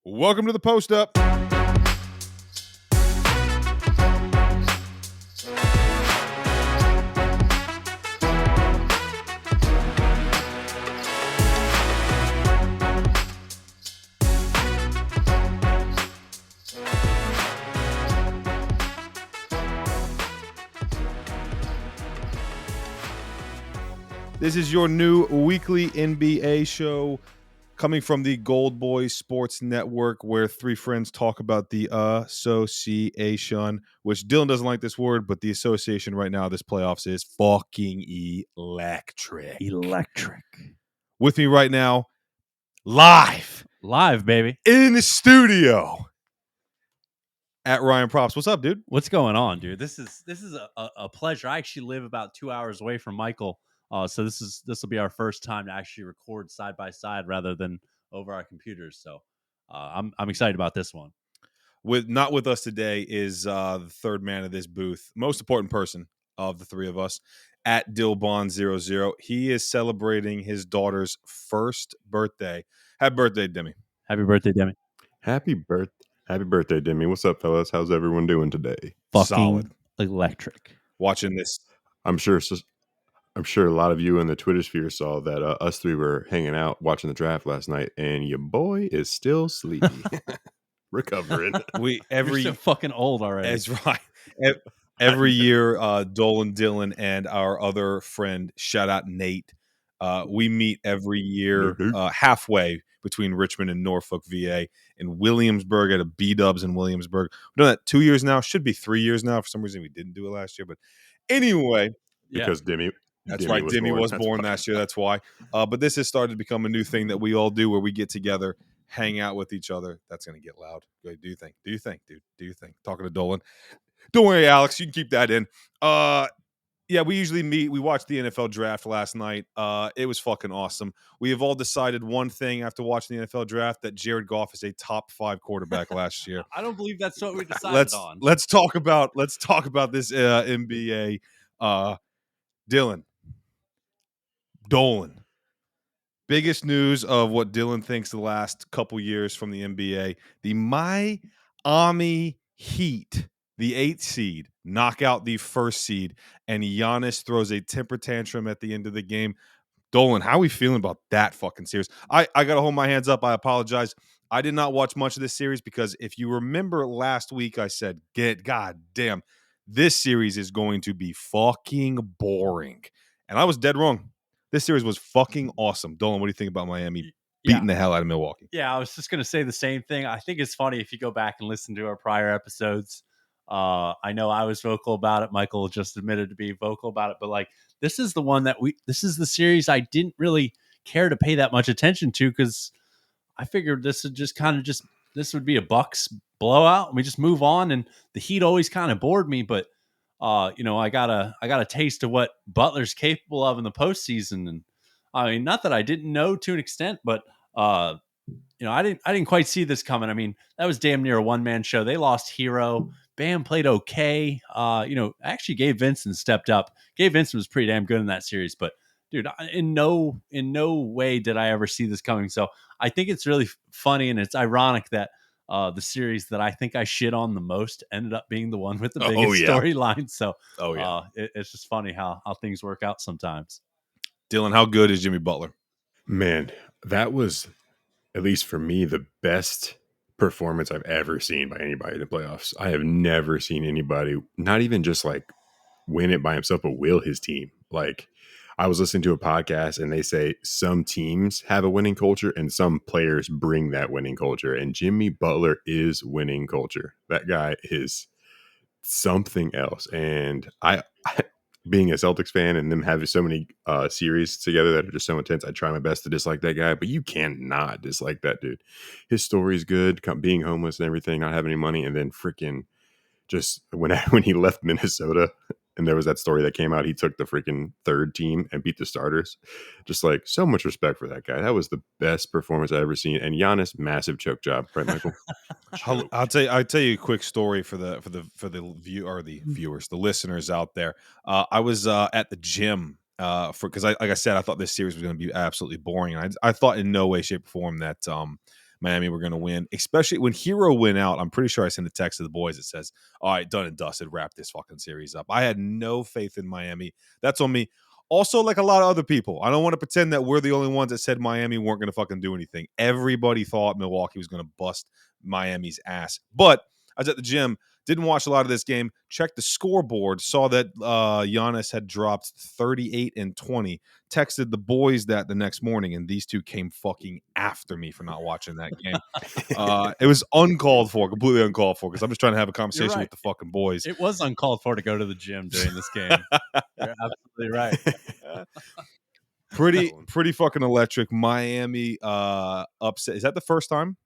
Welcome to the Post Up. This is your new weekly NBA show coming from the GoldBoys Sports Network, where three friends talk about the association, which Dylan doesn't like this word, but the association right now, this playoffs is fucking electric. With me right now, live, baby, in the studio, at Ryan Props. What's up, dude? what's going on, dude? This is a pleasure. I actually live about 2 hours away from Michael, so this will be our first time to actually record side by side rather than over our computers. So I'm excited about this one. Not with us today is the third man of this booth, most important person of the three of us, at Dillbon00. He is celebrating his daughter's first birthday. Happy birthday, Demi. Happy birthday, Demi. Happy birthday, Demi. What's up, fellas? How's everyone doing today? Fucking Solid. electric. Watching this. I'm sure a lot of you in the Twitter sphere saw that us three were hanging out watching the draft last night, and your boy is still sleepy, recovering. You're so fucking old already. That's right. Every year, Dolan, Dylan, and our other friend, shout out Nate, we meet every year halfway between Richmond and Norfolk, VA, in Williamsburg at a B-Dubs in Williamsburg. We've done that 2 years now. Should be 3 years now. For some reason, we didn't do it last year. But anyway. Because Demi. That's right. Demi was born last year. That's why. But this has started to become a new thing that we all do where we get together, hang out with each other. That's going to get loud. Go ahead, do you think? Do you think, dude? Do you think? Talking to Dolan. Don't worry, Alex. You can keep that in. Yeah, we usually meet. We watched the NFL draft last night. It was fucking awesome. We have all decided one thing after watching the NFL draft, that Jared Goff is a top 5 quarterback last year. I don't believe that's what we decided on. Let's talk about this NBA. Dylan. Dolan. Biggest news of what Dylan thinks the last couple years from the NBA. The Miami Heat, the 8th seed, knock out the 1st seed, and Giannis throws a temper tantrum at the end of the game. Dolan, how are we feeling about that fucking series? I got to hold my hands up. I apologize. I did not watch much of this series because if you remember last week, I said, God damn, this series is going to be fucking boring. And I was dead wrong. This series was fucking awesome. Dolan, what do you think about Miami beating the hell out of Milwaukee? Yeah, I was just going to say the same thing. I think it's funny if you go back and listen to our prior episodes. I know I was vocal about it. Michael just admitted to be vocal about it. But like, this is the one that this is the series I didn't really care to pay that much attention to because I figured this would this would be a Bucks blowout and we just move on. And the Heat always kind of bored me, but I got a taste of what Butler's capable of in the postseason. And I mean, not that I didn't know to an extent, but I didn't quite see this coming. I mean, that was damn near a one-man show. They lost Hero. Bam played okay. Actually Gabe Vincent stepped up. Gabe Vincent was pretty damn good in that series, but dude, in no way did I ever see this coming. So I think it's really funny and it's ironic that the series that I think I shit on the most ended up being the one with the biggest storyline. So it's just funny how things work out sometimes. Dylan, how good is Jimmy Butler? Man, that was, at least for me, the best performance I've ever seen by anybody in the playoffs. I have never seen anybody, not even just like win it by himself, but will his team. Like, I was listening to a podcast and they say some teams have a winning culture and some players bring that winning culture. And Jimmy Butler is winning culture. That guy is something else. And I being a Celtics fan and them having so many series together that are just so intense, I try my best to dislike that guy, but you cannot dislike that dude. His story is good, being homeless and everything, not having any money, and then freaking just when he left Minnesota and there was that story that came out, he took the freaking 3rd team and beat the starters. Just like so much respect for that guy. That was the best performance I've ever seen. And Giannis, massive choke job, right, Michael? I'll tell you a quick story for the viewers, the listeners out there. I was at the gym because like I said, I thought this series was going to be absolutely boring. And I thought in no way, shape, or form that Miami were going to win, especially when Hero went out. I'm pretty sure I sent a text to the boys that says, all right, done and dusted, wrap this fucking series up. I had no faith in Miami. That's on me. Also, like a lot of other people, I don't want to pretend that we're the only ones that said Miami weren't going to fucking do anything. Everybody thought Milwaukee was going to bust Miami's ass. But I was at the gym, didn't watch a lot of this game, checked the scoreboard, saw that Giannis had dropped 38 and 20, texted the boys that the next morning, and these two came fucking after me for not watching that game. It was uncalled for, completely uncalled for, because I'm just trying to have a conversation with the fucking boys. It was uncalled for to go to the gym during this game. You're absolutely right. Pretty fucking electric. Miami upset. Is that the first time?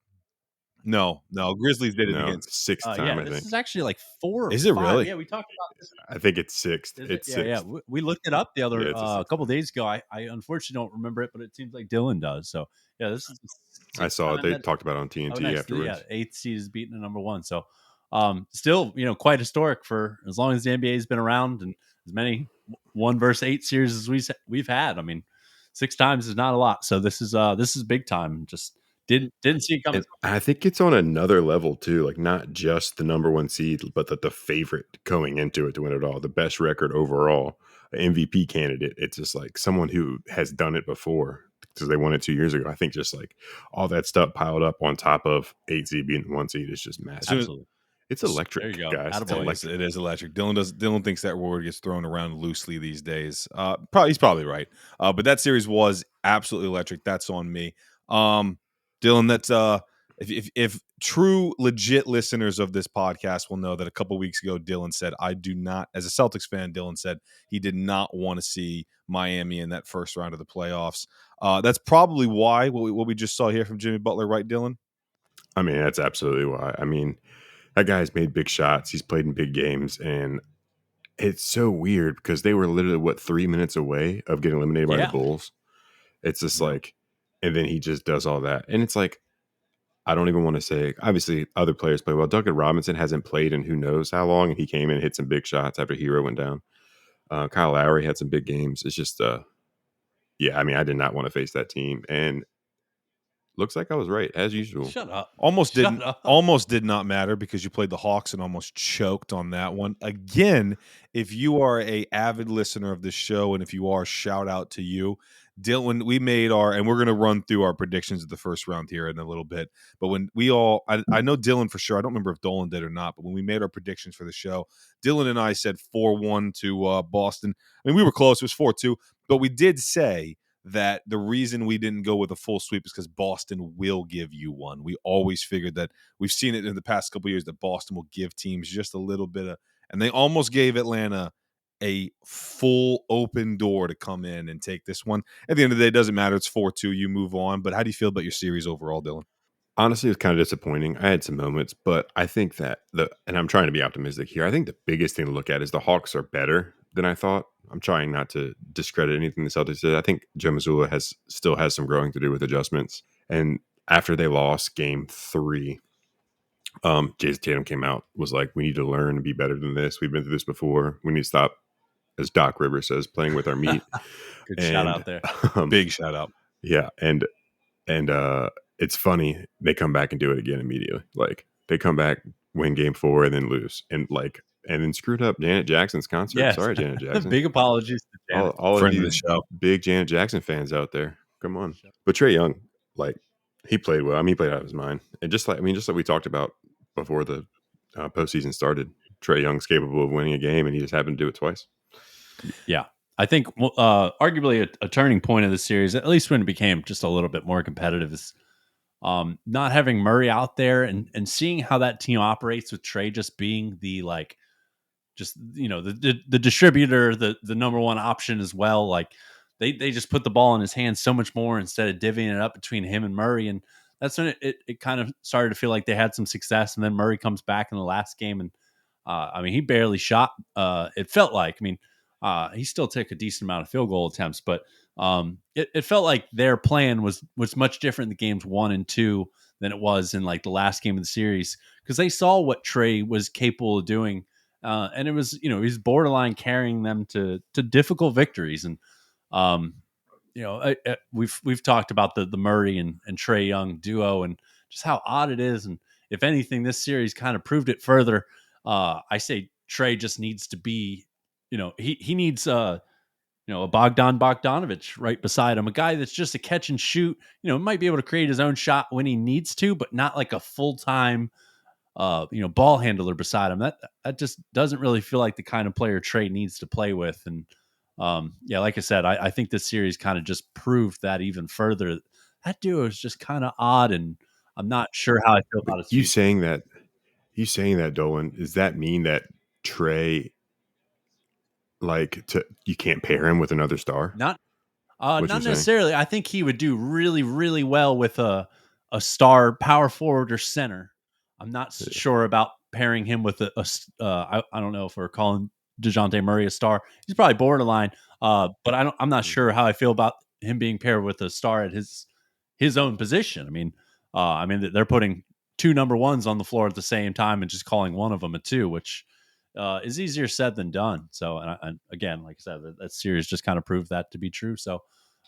No. Grizzlies did it No, against. sixth time, Yeah, I this think. is actually like 4 or Is it 5. really? Yeah, we talked about this. I think it's sixth. Is it? It's Yeah, sixth. yeah. We looked it up the other Yeah, it's a a sixth couple time. days ago. I unfortunately don't remember it, but it seems like Dylan does. So yeah, this is the I saw it. time They that- talked about it on TNT nice. afterwards. Yeah, 8th seed is beating the number 1. So still, quite historic for as long as the NBA has been around, and as many 1 versus 8 series as we've had. I mean, 6 times is not a lot. So this is big time. Just didn't see it coming. And I think it's on another level too, like not just the number 1 seed, but the favorite going into it to win it all, the best record overall, MVP candidate. It's just like someone who has done it before because they won it 2 years ago. I think just like all that stuff piled up on top of 8 seed being 1 seed is just massive. Absolutely. It's electric, There you go. guys. It's Attaboy. electric. It is electric. Dylan thinks that word gets thrown around loosely these days. He's probably right. But that series was absolutely electric. That's on me. Dylan, that's if true legit listeners of this podcast will know that a couple weeks ago Dylan said, I do not, as a Celtics fan, Dylan said he did not want to see Miami in that first round of the playoffs. That's probably why what we just saw here from Jimmy Butler, right, Dylan? I mean, that's absolutely why. I mean, that guy's made big shots. He's played in big games, and it's so weird because they were literally 3 minutes away of getting eliminated by the Bulls. It's just like, and then he just does all that, and it's like, I don't even want to say. Obviously, other players play well. Duncan Robinson hasn't played in who knows how long, and he came in and hit some big shots after Hero went down. Kyle Lowry had some big games. It's just, yeah. I mean, I did not want to face that team, and looks like I was right as usual. Shut up. Almost did not matter because you played the Hawks and almost choked on that one. Again, if you are a avid listener of this show, and if you are, shout out to you. Dylan, we made and we're going to run through our predictions of the first round here in a little bit. But when we I know Dylan for sure. I don't remember if Dolan did or not, but when we made our predictions for the show, Dylan and I said 4-1 to Boston. I mean, we were close. It was 4-2, but we did say that the reason we didn't go with a full sweep is because Boston will give you one. We always figured that. We've seen it in the past couple of years that Boston will give teams just a little bit of, and they almost gave Atlanta a full open door to come in and take this one. At the end of the day, it doesn't matter. It's 4-2. You move on. But how do you feel about your series overall, Dylan? Honestly, it's kind of disappointing. I had some moments, but I think that and I'm trying to be optimistic here. I think the biggest thing to look at is the Hawks are better than I thought. I'm trying not to discredit anything the Celtics did. I think Joe Mazzulla still has some growing to do with adjustments. And after they lost game 3, Jason Tatum came out, was like, we need to learn to be better than this. We've been through this before. We need to stop, as Doc Rivers says, playing with our meat. Good shout out there. Big shout out. Yeah. And it's funny. They come back and do it again immediately. Like they come back, win game 4 and then lose. And then screwed up Janet Jackson's concert. Yes. Sorry, Janet Jackson. Big apologies to Janet. All Friend of of you the show. big Janet Jackson fans out there. Come on. But Trae Young, like he played well. I mean, he played out of his mind. And just like we talked about before the postseason started, Trae Young's capable of winning a game, and he just happened to do it twice. Yeah. I think arguably a turning point of the series, at least when it became just a little bit more competitive, is not having Murray out there and seeing how that team operates with Trae just being the the distributor, the number one option as well. Like they just put the ball in his hands so much more instead of divvying it up between him and Murray. And that's when it kind of started to feel like they had some success. And then Murray comes back in the last game. And I mean, he barely shot. It felt like, I mean, he still took a decent amount of field goal attempts, but it felt like their plan was much different in the games 1 and 2 than it was in like the last game of the series, because they saw what Trae was capable of doing. And it was, he's borderline carrying them to difficult victories. And, we've talked about the Murray and Trae Young duo, and just how odd it is. And if anything, this series kind of proved it further. I say Trey just needs to be, he needs a Bogdan Bogdanovic right beside him, a guy that's just a catch and shoot, might be able to create his own shot when he needs to, but not like a full-time ball handler beside him. That just doesn't really feel like the kind of player Trey needs to play with. And yeah, like I said, I think this series kind of just proved that even further. That duo is just kind of odd, and I'm not sure how I feel But about his future. you saying that, Dolan, does that mean that Trey, you can't pair him with another star? Not What you're Not saying? necessarily. I think he would do really, really well with a star power forward or center. I'm not Yeah. sure about pairing him with I don't know if we're calling DeJounte Murray a star. He's probably borderline. But I'm not sure how I feel about him being paired with a star at his own position. I mean they're putting two number ones on the floor at the same time and just calling one of them a two, which is easier said than done. So, and again, like I said, that series just kind of proved that to be true. So,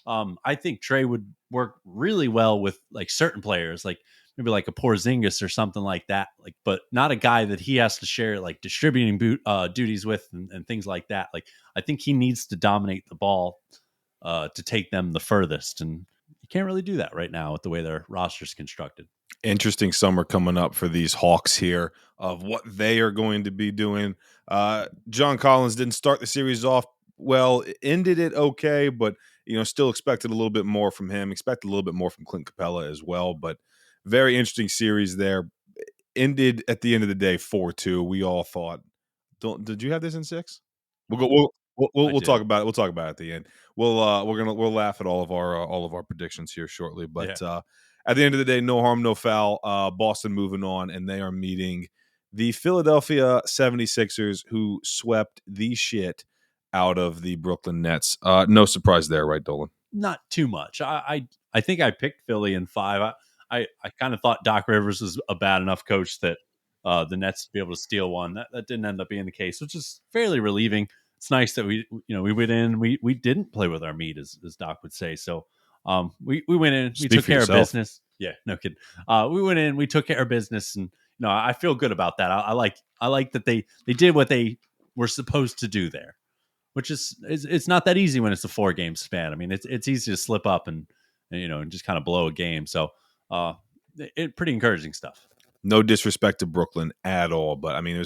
I think Trey would work really well with like certain players, like maybe like a Porzingis or something like that. Like, but not a guy that he has to share like distributing duties with and things like that. Like, I think he needs to dominate the ball to take them the furthest, and you can't really do that right now with the way their roster's constructed. Interesting summer coming up for these Hawks here of what they are going to be doing. John Collins didn't start the series off well, ended it okay, but still expected a little bit more from him. Expected a little bit more from Clint Capella as well. But very interesting series there. Ended at the end of the day 4-2. We all thought. Did you have this in 6? We'll go. I We'll talk did. about it. We'll talk about it at the end. We'll laugh at all of our predictions here shortly. Yeah. But at the end of the day, no harm, no foul. Boston moving on, and they are meeting the Philadelphia 76ers, who swept the shit out of the Brooklyn Nets. No surprise there, right, Dolan? Not too much. I think I picked Philly in 5. I kind of thought Doc Rivers was a bad enough coach that the Nets would be able to steal one. That didn't end up being the case, which is fairly relieving. It's nice that we went in. We didn't play with our meat, as Doc would say. So we went in. We Speak took for care of yourself. business. Yeah, no kidding. We went in. We took care of business, and I feel good about that. I like that they did what they were supposed to do there, which is it's not that easy when it's a 4-game span. I mean, it's easy to slip up and just kind of blow a game. So, pretty encouraging stuff. No disrespect to Brooklyn at all, but I mean,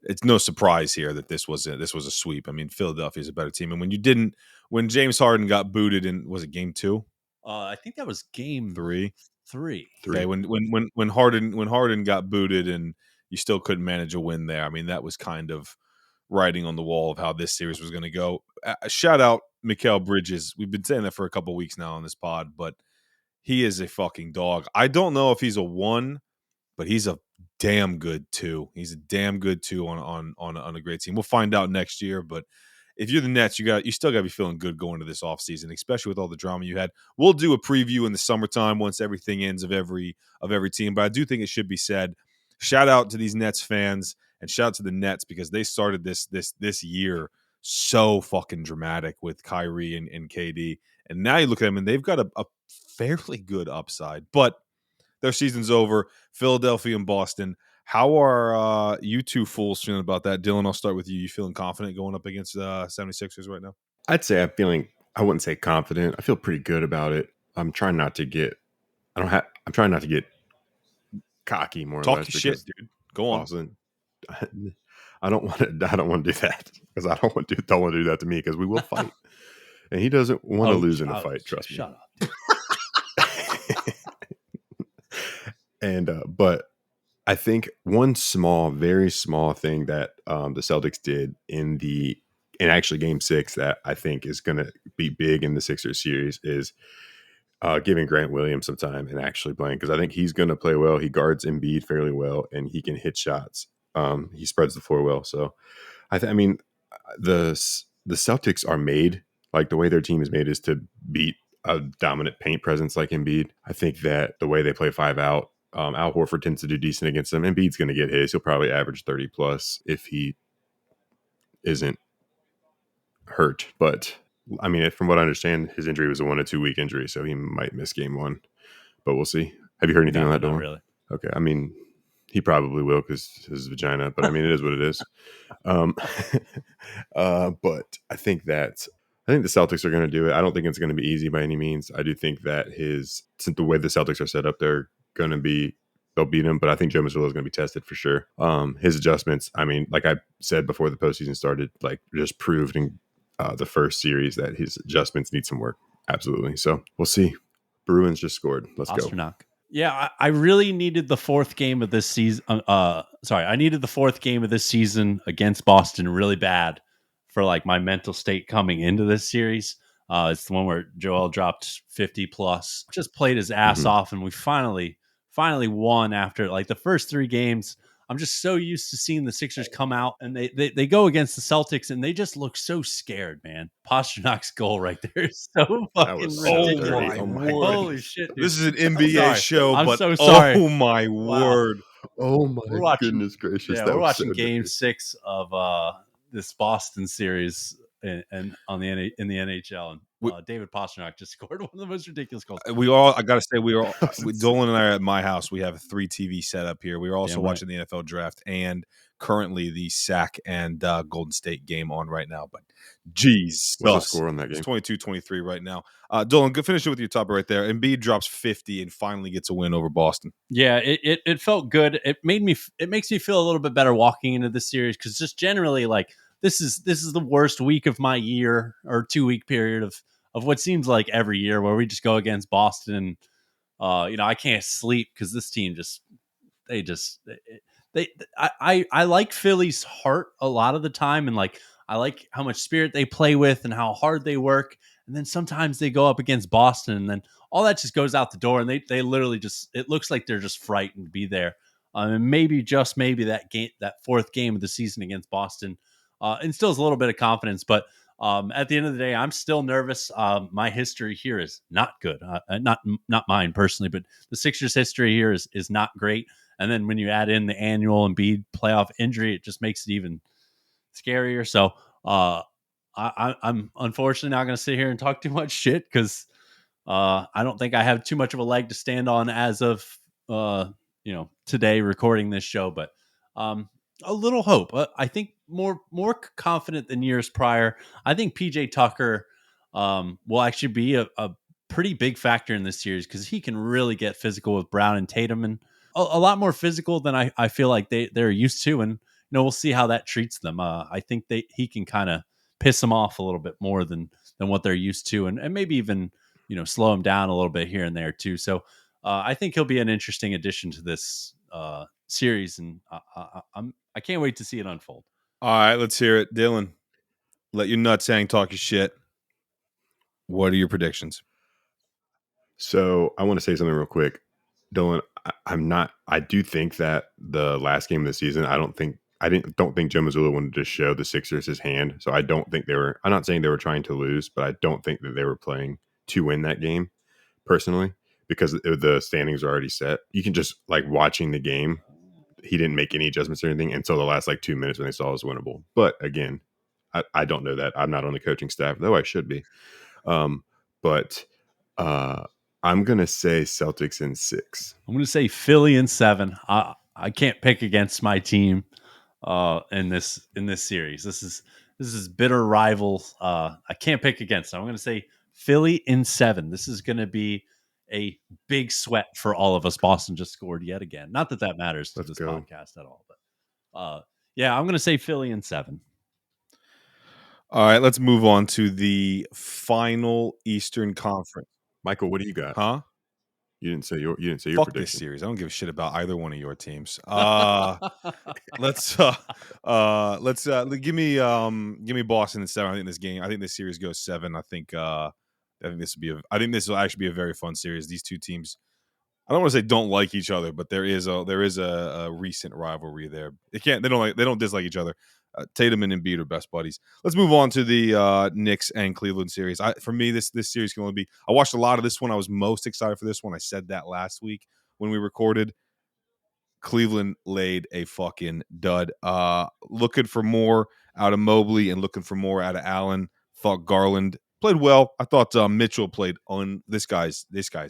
it's no surprise here that this was a sweep. I mean, Philadelphia is a better team, and when James Harden got booted in, was it game 2? I think that was game 3. 3. Okay, when Harden got booted and you still couldn't manage a win there. I mean, that was kind of writing on the wall of how this series was going to go. Shout out Mikal Bridges. We've been saying that for a couple weeks now on this pod, but he is a fucking dog. I don't know if he's a 1, but he's a damn good 2. He's a damn good 2 on a great team. We'll find out next year, but if you're the Nets, you still got to be feeling good going to this offseason, especially with all the drama you had. We'll do a preview in the summertime once everything ends of every team, but I do think it should be said. Shout out to these Nets fans and shout out to the Nets because they started this year so fucking dramatic with Kyrie and KD, and now you look at them and they've got a fairly good upside, but their season's over. Philadelphia and Boston. How are you two fools feeling about that? Dylan, I'll start with you. You feeling confident going up against 76ers right now? I'd say I wouldn't say confident. I feel pretty good about it. I'm trying not to get cocky, more or Talk less, your shit, because dude. Go on. Boston. I don't want to do that because I don't want to do that to me because we will fight, and he doesn't want to lose in a fight. Trust me. Shut up. And but I think one very small thing that the Celtics did in actually Game 6 that I think is going to be big in the Sixers series is giving Grant Williams some time and actually playing, because I think he's going to play well. He guards Embiid fairly well, and he can hit shots. He spreads the floor well. So I mean, the Celtics are made, like the way their team is made is to beat a dominant paint presence like Embiid. I think that the way they play 5 out, Al Horford tends to do decent against them. Embiid's going to get his. He'll probably average 30 plus if he isn't hurt. But I mean, from what I understand, his injury was a 1 to 2 week injury, so he might miss game 1. But we'll see. Have you heard anything on that, Not Dolan? really. Okay, I mean, he probably will because his vagina, but I mean, it is what it is. Um, but I think the Celtics are going to do it. I don't think it's going to be easy by any means. I do think that since the way the Celtics are set up, they'll beat him. But I think Joe Mazzulla is going to be tested for sure. His adjustments, I mean, like I said before the postseason started, like just proved in the first series that his adjustments need some work. Absolutely. So we'll see. Bruins just scored. Let's go. Yeah, I really needed the fourth game of this season. I needed the fourth game of this season against Boston really bad for like my mental state coming into this series. It's the one where Joel dropped 50 plus, just played his ass off, and we finally won after like the first three games. I'm just so used to seeing the Sixers come out and they go against the Celtics and they just look so scared, man. Pasternak's goal right there is so fucking ridiculous. Oh my Holy shit, dude. This is an NBA show, I'm but so sorry. oh my Wow. word. Oh my goodness gracious. Yeah, that we're was watching so game dirty. 6 of this Boston series and on the in the NHL, and David Pastrnak just scored one of the most ridiculous goals. I gotta say, That's insane. Dolan and I are at my house. We have a 3 TV setup here. We were also Damn right. watching the NFL draft and currently the Sac and Golden State game on right now. But geez, What's the score on that game? It's 22-23 right now. Dolan, go finish it with your top right there. Embiid drops 50 and finally gets a win over Boston. Yeah, it felt good. It makes me feel a little bit better walking into this series because just generally like this is the worst week of my year or 2-week period of what seems like every year where we just go against Boston and I can't sleep because this team I like Philly's heart a lot of the time, and like I like how much spirit they play with and how hard they work. And then sometimes they go up against Boston, and then all that just goes out the door, and they literally just it looks like they're just frightened to be there. And maybe that fourth game of the season against Boston instills a little bit of confidence, but. At the end of the day, I'm still nervous. My history here is not good. Not mine personally, but the Sixers' history here is not great. And then when you add in the annual Embiid playoff injury, it just makes it even scarier. So I'm unfortunately not going to sit here and talk too much shit because I don't think I have too much of a leg to stand on as of today recording this show. But a little hope. I think more confident than years prior. I think PJ Tucker will actually be a pretty big factor in this series because he can really get physical with Brown and Tatum, and a lot more physical than I feel like they're used to. And we'll see how that treats them. I think he can kind of piss them off a little bit more than what they're used to, and maybe even slow them down a little bit here and there too. So I think he'll be an interesting addition to this series, and I can't wait to see it unfold. All right, let's hear it. Dylan, let your nutsang talk your shit. What are your predictions? So I want to say something real quick. Dylan, I do think that the last game of the season, don't think Joe Mazzulla wanted to show the Sixers his hand. So I don't think I'm not saying they were trying to lose, but I don't think that they were playing to win that game personally, because the standings are already set. You can just like watching the game. He didn't make any adjustments or anything until the last like 2 minutes when they saw it was winnable. But again, I don't know that. I'm not on the coaching staff, though I should be. But I'm going to say Celtics in 6. I'm going to say Philly in 7. I can't pick against my team in this series. This is bitter rival. I can't pick against them. I'm going to say Philly in 7. This is going to be a big sweat for all of us. Boston just scored yet again. Not that matters to this podcast at all, but yeah, I'm going to say Philly in 7. All right, let's move on to the final Eastern Conference. Michael, what do you got? Huh? You didn't say your Fuck prediction. This series. I don't give a shit about either one of your teams. Let's give me Boston in 7. I think this series goes 7. I think this will actually be a very fun series. These two teams, I don't want to say don't like each other, but there is a recent rivalry there. They don't dislike each other. Tatum and Embiid are best buddies. Let's move on to the Knicks and Cleveland series. For me, this series can only be. I watched a lot of this one. I was most excited for this one. I said that last week when we recorded. Cleveland laid a fucking dud. Looking for more out of Mobley and looking for more out of Allen. Thought Garland played well. I thought Mitchell played on. This guy's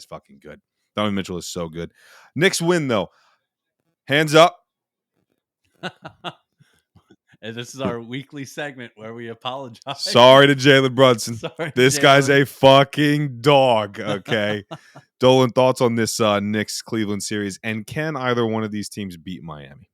fucking good. Donovan Mitchell is so good. Knicks win though. Hands up. And this is our weekly segment where we apologize. Sorry to Jalen Brunson. Sorry, This guy's a fucking dog. Okay. Dolan, thoughts on this Knicks Cleveland series, and can either one of these teams beat Miami?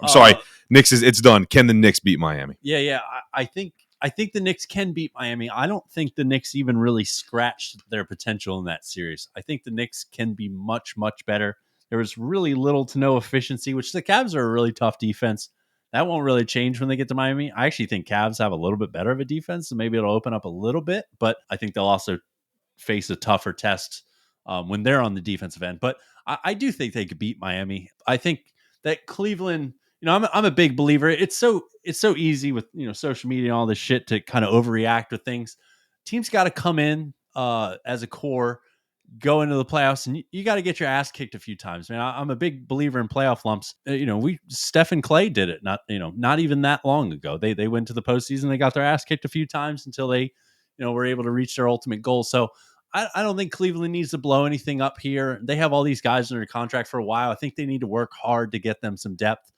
I'm sorry, Knicks it's done. Can the Knicks beat Miami? Yeah. I think the Knicks can beat Miami. I don't think the Knicks even really scratched their potential in that series. I think the Knicks can be much, much better. There was really little to no efficiency, which the Cavs are a really tough defense. That won't really change when they get to Miami. I actually think Cavs have a little bit better of a defense, so maybe it'll open up a little bit, but I think they'll also face a tougher test when they're on the defensive end. But I do think they could beat Miami. I think that Cleveland, I'm a big believer. It's so easy with social media and all this shit to kind of overreact with things. Teams got to come in as a core, go into the playoffs, and you got to get your ass kicked a few times, man. I'm a big believer in playoff lumps. Steph and Clay did it not even that long ago. They went to the postseason, they got their ass kicked a few times until they were able to reach their ultimate goal. So I don't think Cleveland needs to blow anything up here. They have all these guys under contract for a while. I think they need to work hard to get them some depth.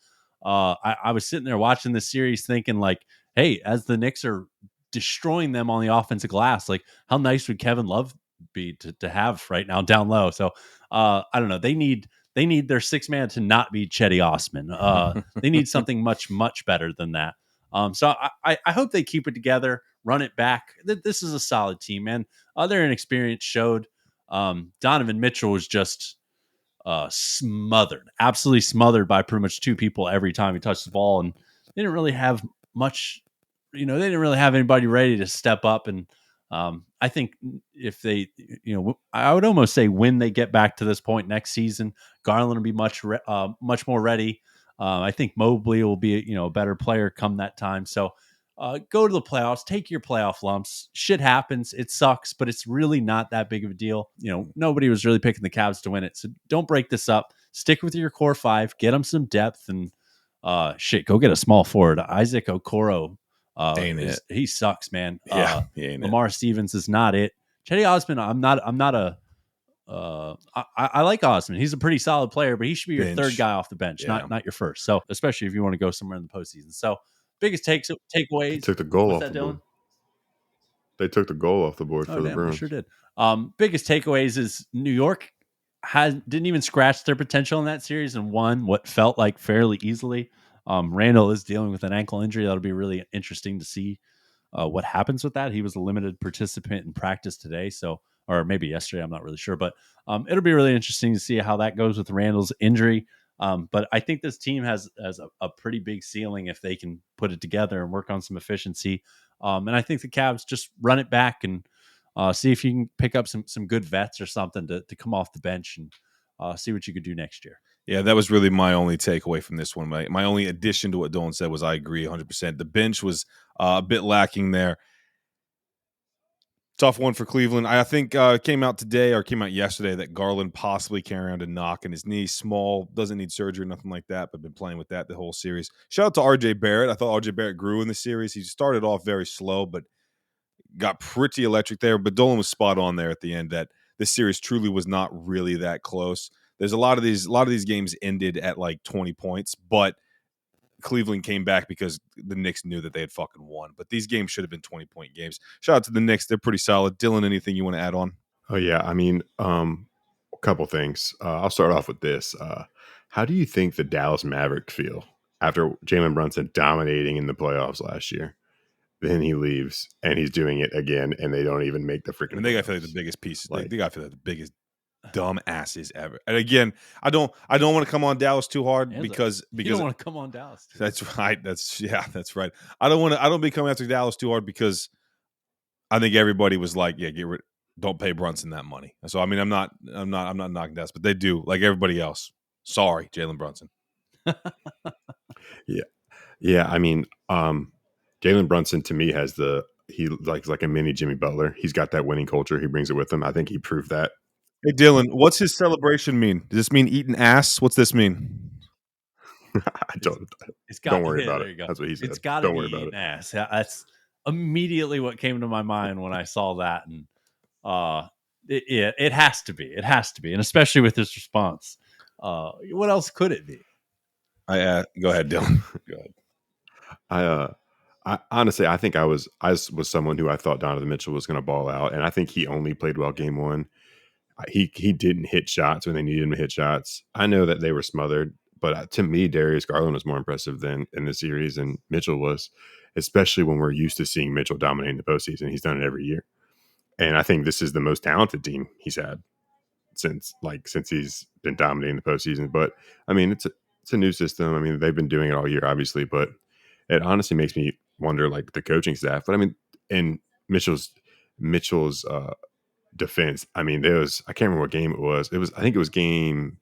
I was sitting there watching this series thinking like, hey, as the Knicks are destroying them on the offensive glass, like how nice would Kevin Love be to have right now down low? So I don't know. They need their six man to not be Chetty Osman. They need something much, much better than that. So I hope they keep it together, run it back. This is a solid team, man. Their inexperience showed. Donovan Mitchell was just smothered, absolutely smothered by pretty much two people every time he touched the ball, and they didn't really have much. They didn't really have anybody ready to step up. And I think if they, I would almost say when they get back to this point next season, Garland will be much more ready. I think Mobley will be a better player come that time. So go to the playoffs, take your playoff lumps. Shit happens. It sucks, but it's really not that big of a deal. Nobody was really picking the Cavs to win it. So don't break this up. Stick with your core five, get them some depth, and go get a small forward. Isaac Okoro. He sucks, man. Yeah, he ain't Lamar Stevens is not it. Chetty Osman, I'm not a I like Osman. He's a pretty solid player, but he should be your third guy off the bench, not your first. So especially if you want to go somewhere in the postseason. So biggest takeaways. They took the goal off the board. They took the goal off the board for the Bruins. Sure did. Biggest takeaways is New York didn't even scratch their potential in that series and won what felt like fairly easily. Randall is dealing with an ankle injury. That'll be really interesting to see what happens with that. He was a limited participant in practice today, or maybe yesterday. I'm not really sure, but it'll be really interesting to see how that goes with Randall's injury. But I think this team has a pretty big ceiling if they can put it together and work on some efficiency. And I think the Cavs just run it back and see if you can pick up some good vets or something to come off the bench and see what you could do next year. Yeah, that was really my only takeaway from this one. My only addition to what Dolan said was I agree 100%. The bench was a bit lacking there. Tough one for Cleveland. I think came out yesterday that Garland possibly carrying around a knock in his knee. Small, doesn't need surgery, nothing like that, but been playing with that the whole series. Shout out to RJ Barrett. I thought RJ Barrett grew in the series. He started off very slow, but got pretty electric there. But Dolan was spot on there at the end that this series truly was not really that close. There's a lot of these games ended at like 20 points, but Cleveland came back because the Knicks knew that they had fucking won. But these games should have been 20-point games. Shout out to the Knicks. They're pretty solid. Dylan, anything you want to add on? Oh, yeah. I mean, a couple things. I'll start off with this. How do you think the Dallas Mavericks feel after Jalen Brunson dominating in the playoffs last year? Then he leaves and he's doing it again, and they don't even make the freaking. And they got to feel like the biggest pieces. They got to feel like the biggest dumb asses ever. And again, I don't want to come on Dallas too hard because you don't want to come on Dallas. That's right. That's right. I don't be coming after Dallas too hard because I think everybody was like, yeah, don't pay Brunson that money. So I mean, I'm not knocking Dallas, but they do, like everybody else. Sorry, Jalen Brunson. Yeah. I mean, Jalen Brunson to me he's like a mini Jimmy Butler. He's got that winning culture. He brings it with him. I think he proved that. Hey, Dylan, what's his celebration mean? Does this mean eating ass? What's this mean? Don't worry about it. That's what he said. It's got to be eating ass. That's immediately what came to my mind when I saw that. And It has to be. It has to be, and especially with this response. What else could it be? Go ahead, Dylan. Go ahead. I honestly, I think I was someone who I thought Donovan Mitchell was going to ball out, and I think he only played well game one. He didn't hit shots when they needed him to hit shots. I know that they were smothered, but to me, Darius Garland was more impressive than in the series than Mitchell was, especially when we're used to seeing Mitchell dominating the postseason. He's done it every year, and I think this is the most talented team he's had since he's been dominating the postseason. But I mean, it's a new system. I mean, they've been doing it all year, obviously, but it honestly makes me wonder, like, the coaching staff. But I mean, in Mitchell's defense, I mean, I can't remember what game it was. I think it was game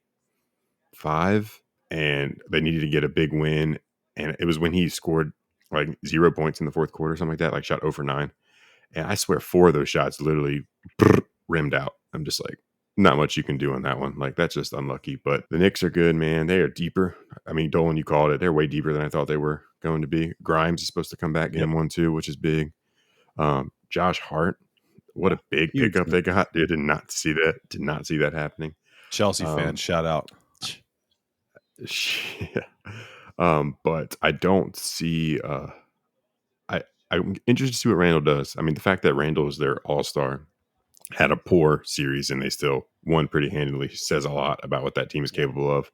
5, and they needed to get a big win, and it was when he scored like 0 points in the fourth quarter, something like that, like shot 0 for 9. And I swear 4 of those shots literally rimmed out. I'm just like, not much you can do on that one. Like, that's just unlucky. But the Knicks are good, man. They are deeper. I mean, Dolan, you called it. They're way deeper than I thought they were going to be. Grimes is supposed to come back game 1 too, which is big. Josh Hart, what a big pickup they got. They did not see that happening. Chelsea fans, shout out. Yeah. But I don't see. I'm interested to see what Randall does. I mean, the fact that Randall is their all-star, had a poor series, and they still won pretty handily says a lot about what that team is capable of.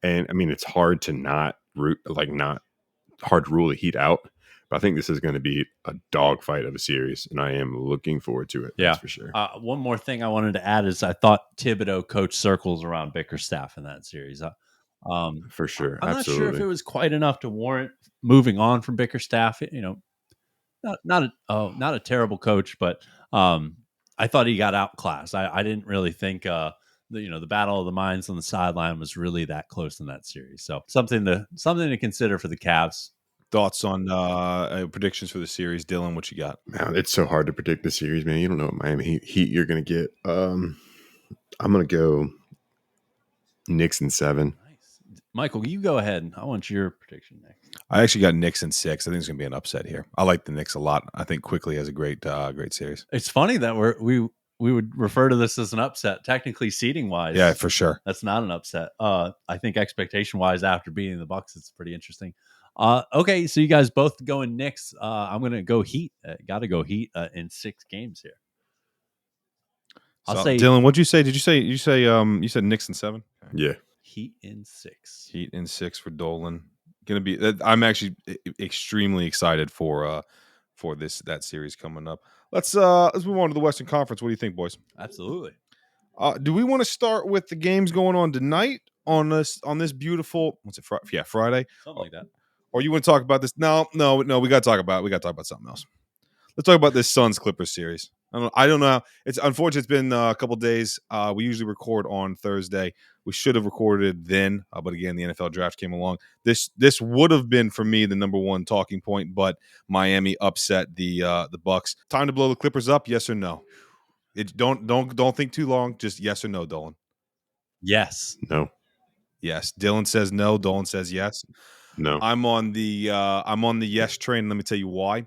And I mean, it's hard to not hard to rule the Heat out. But I think this is going to be a dogfight of a series, and I am looking forward to it. Yeah, that's for sure. One more thing I wanted to add is I thought Thibodeau coached circles around Bickerstaff in that series. For sure, I'm absolutely. not sure if it was quite enough to warrant moving on from Bickerstaff. Not a terrible coach, but I thought he got outclassed. I didn't really think the battle of the minds on the sideline was really that close in that series. So something to consider for the Cavs. Thoughts on predictions for the series, Dylan? What you got? Man, it's so hard to predict the series, man. You don't know what Miami Heat you're going to get. I'm going to go Knicks in 7. Nice, Michael. You go ahead. I want your prediction next. I actually got Knicks in 6. I think it's going to be an upset here. I like the Knicks a lot. I think Quickly has a great series. It's funny that we would refer to this as an upset. Technically, seeding wise, yeah, for sure, that's not an upset. I think expectation wise, after beating the Bucks, it's pretty interesting. Okay, so you guys both going Knicks. I'm going to go Heat. Got to go Heat in 6 games here. I'll say, Dylan, what'd you say? Did you say you said Knicks in 7? Yeah, Heat in 6. Heat in 6 for Dolan. Gonna be. I'm actually extremely excited for that series coming up. Let's move on to the Western Conference. What do you think, boys? Absolutely. Do we want to start with the games going on tonight on this beautiful Friday? Something like that. Or you want to talk about this? No. We got to talk about something else. Let's talk about this Suns Clippers series. I don't know. It's unfortunate. It's been a couple days. We usually record on Thursday. We should have recorded then, but again, the NFL draft came along. This would have been for me the number one talking point, but Miami upset the Bucks. Time to blow the Clippers up? Yes or no? Don't think too long. Just yes or no, Dolan. Yes. No. Yes. Dylan says no. Dolan says yes. No. I'm on the yes train. Let me tell you why.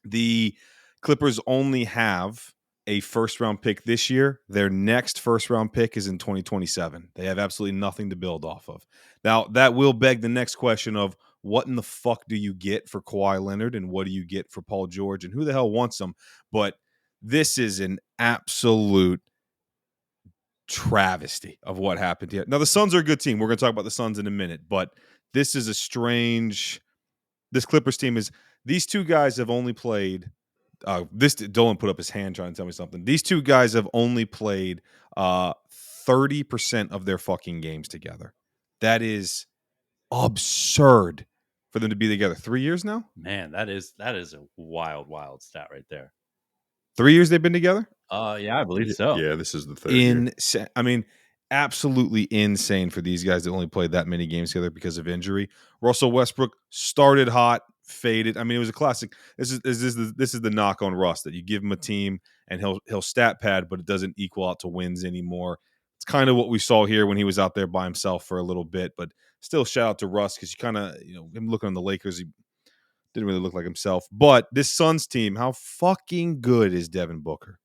The Clippers only have a first-round pick this year. Their next first-round pick is in 2027. They have absolutely nothing to build off of. Now, that will beg the next question of what in the fuck do you get for Kawhi Leonard and what do you get for Paul George and who the hell wants them? But this is an absolute travesty of what happened here. Now, the Suns are a good team. We're going to talk about the Suns in a minute, but this is this Clippers team is – these two guys have only played Dolan put up his hand trying to tell me something. These two guys have only played 30% of their fucking games together. That is absurd for them to be together. 3 years now? Man, that is a wild stat right there. 3 years they've been together? Yeah, I believe so. Yeah, this is the third year. I mean, absolutely insane for these guys that only played that many games together because of injury. Russell Westbrook started hot, faded. I mean, it was a classic. This is the knock on Russ, that you give him a team and he'll stat pad, but it doesn't equal out to wins anymore. It's kind of what we saw here when he was out there by himself for a little bit, but still shout out to Russ because you kind of, him looking on the Lakers, he didn't really look like himself. But this Suns team, how fucking good is Devin Booker?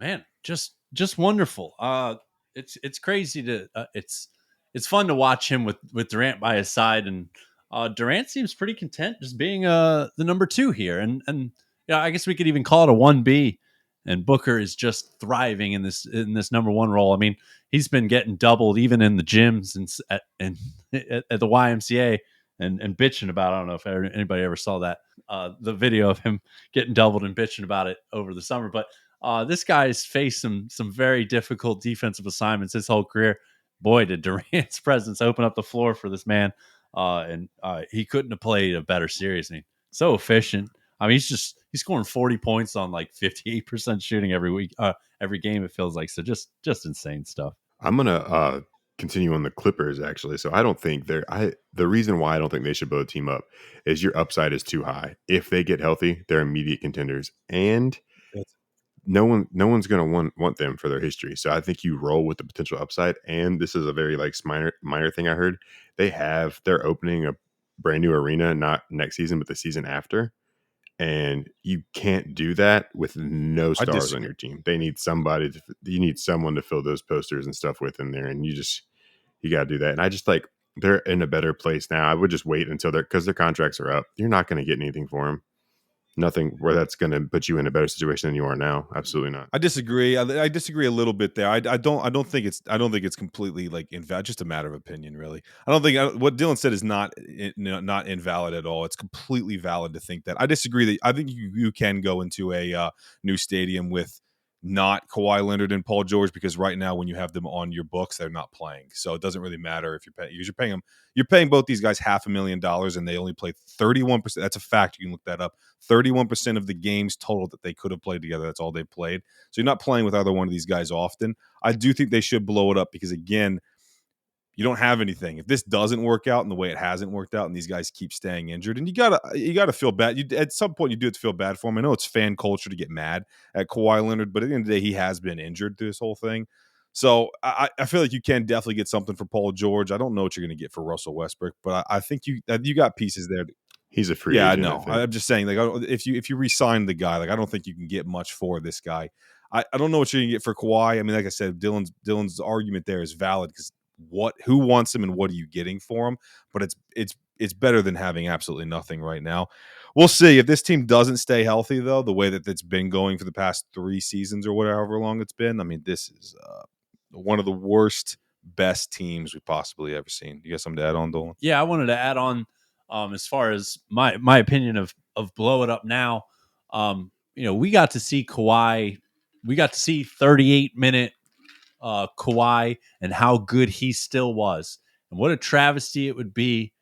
Man, just wonderful. It's crazy to it's fun to watch him with Durant by his side, and Durant seems pretty content just being the number 2 here, and yeah, I guess we could even call it a 1B. And Booker is just thriving in this number 1 role. I mean, he's been getting doubled even in the gyms and at the YMCA and bitching about. I don't know if anybody ever saw that the video of him getting doubled and bitching about it over the summer, but this guy's faced some very difficult defensive assignments his whole career. Boy, did Durant's presence open up the floor for this man, and he couldn't have played a better series. I mean, so efficient. I mean, he's scoring 40 points on like 58% shooting every week, every game. It feels like so just insane stuff. I'm gonna continue on the Clippers actually. So I don't think the reason why I don't think they should both team up is your upside is too high. If they get healthy, they're immediate contenders, and no one's gonna want them for their history. So I think you roll with the potential upside. And this is a very like minor thing I heard. They're opening a brand new arena, not next season, but the season after. And you can't do that with no I stars on disagree. your team. You need someone to fill those posters and stuff with in there. And you got to do that. And I just like, they're in a better place now. I would just wait until because their contracts are up. You're not going to get anything for them. Nothing where that's going to put you in a better situation than you are now. Absolutely not. I disagree. I disagree a little bit there. I don't think it's completely like invalid. Just a matter of opinion, really. I don't think what Dylan said is not invalid at all. It's completely valid to think that. I disagree. That I think you can go into a new stadium with not Kawhi Leonard and Paul George, because right now when you have them on your books, they're not playing. So it doesn't really matter if you're paying them. You're paying both these guys $500,000 and they only played 31%. That's a fact. You can look that up. 31% of the games total that they could have played together. That's all they played. So you're not playing with either one of these guys often. I do think they should blow it up because, again, you don't have anything. If this doesn't work out in the way it hasn't worked out, and these guys keep staying injured, and you gotta feel bad. At some point, you do have to feel bad for him. I know it's fan culture to get mad at Kawhi Leonard, but at the end of the day, he has been injured through this whole thing. So I feel like you can definitely get something for Paul George. I don't know what you're going to get for Russell Westbrook, but I think you got pieces there. He's a free Yeah, I agent. know. I'm just saying, like, if you re-sign the guy, like, I don't think you can get much for this guy. I don't know what you're gonna get for Kawhi. I mean, like I said, Dylan's argument there is valid because who wants him and what are you getting for him? But it's better than having absolutely nothing right now. We'll see if this team doesn't stay healthy, though, the way that it's been going for the past 3 seasons or whatever long it's been. I mean, this is one of the worst, best teams we've possibly ever seen. You got something to add on, Dolan? Yeah, I wanted to add on as far as my opinion of blow it up now. We got to see Kawhi. We got to see 38-minute Kawhi and how good he still was. And what a travesty it would be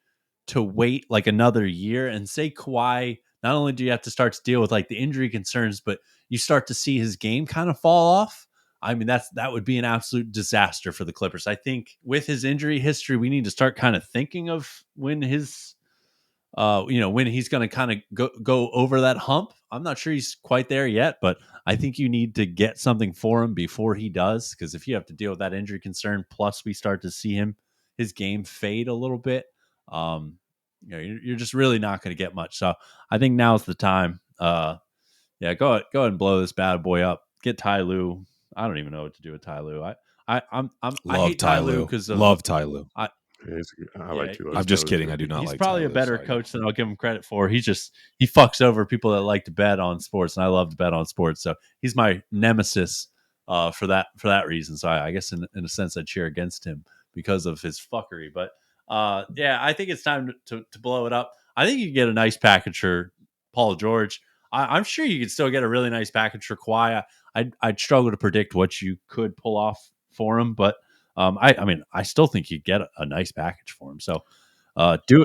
to wait like another year and say Kawhi, not only do you have to start to deal with like the injury concerns, but you start to see his game kind of fall off. I mean, that would be an absolute disaster for the Clippers. I think with his injury history, we need to start kind of thinking of when when he's going to kind of go over that hump. I'm not sure he's quite there yet, but I think you need to get something for him before he does. Because if you have to deal with that injury concern, plus we start to see his game fade a little bit, you're just really not going to get much. So I think now's the time. Go ahead and blow this bad boy up. Get Ty Lue. I don't even know what to do with Ty Lue. I hate Ty Lue because love Ty Lue. I like to. I'm just kidding. I do not He's like probably Ty a Lue, better so coach than I'll give him credit for. He fucks over people that like to bet on sports, and I love to bet on sports. So he's my nemesis for that reason. So I guess in a sense I cheer against him because of his fuckery. But I think it's time to blow it up. I think you can get a nice package for Paul George. I'm sure you could still get a really nice package for Kawhi. I'd struggle to predict what you could pull off for him, but I still think you'd get a nice package for him. So do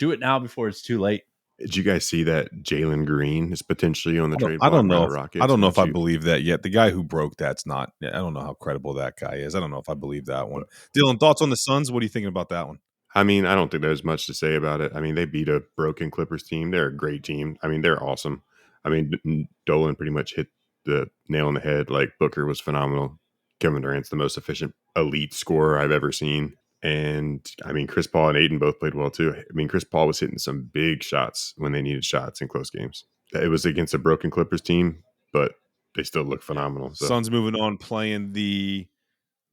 it now before it's too late. Did you guys see that Jalen Green is potentially on the trade I block don't by know. the Rockets? I don't know if I believe that yet. The guy who broke that's not. I don't know how credible that guy is. I don't know if I believe that one. Dylan, thoughts on the Suns? What are you thinking about that one? I mean, I don't think there's much to say about it. I mean, they beat a broken Clippers team. They're a great team. I mean, they're awesome. I mean, Dolan pretty much hit the nail on the head. Like, Booker was phenomenal. Kevin Durant's the most efficient elite scorer I've ever seen. And I mean, Chris Paul and Aiden both played well too. I mean, Chris Paul was hitting some big shots when they needed shots in close games. It was against a broken Clippers team, but they still look phenomenal. So Suns moving on, playing the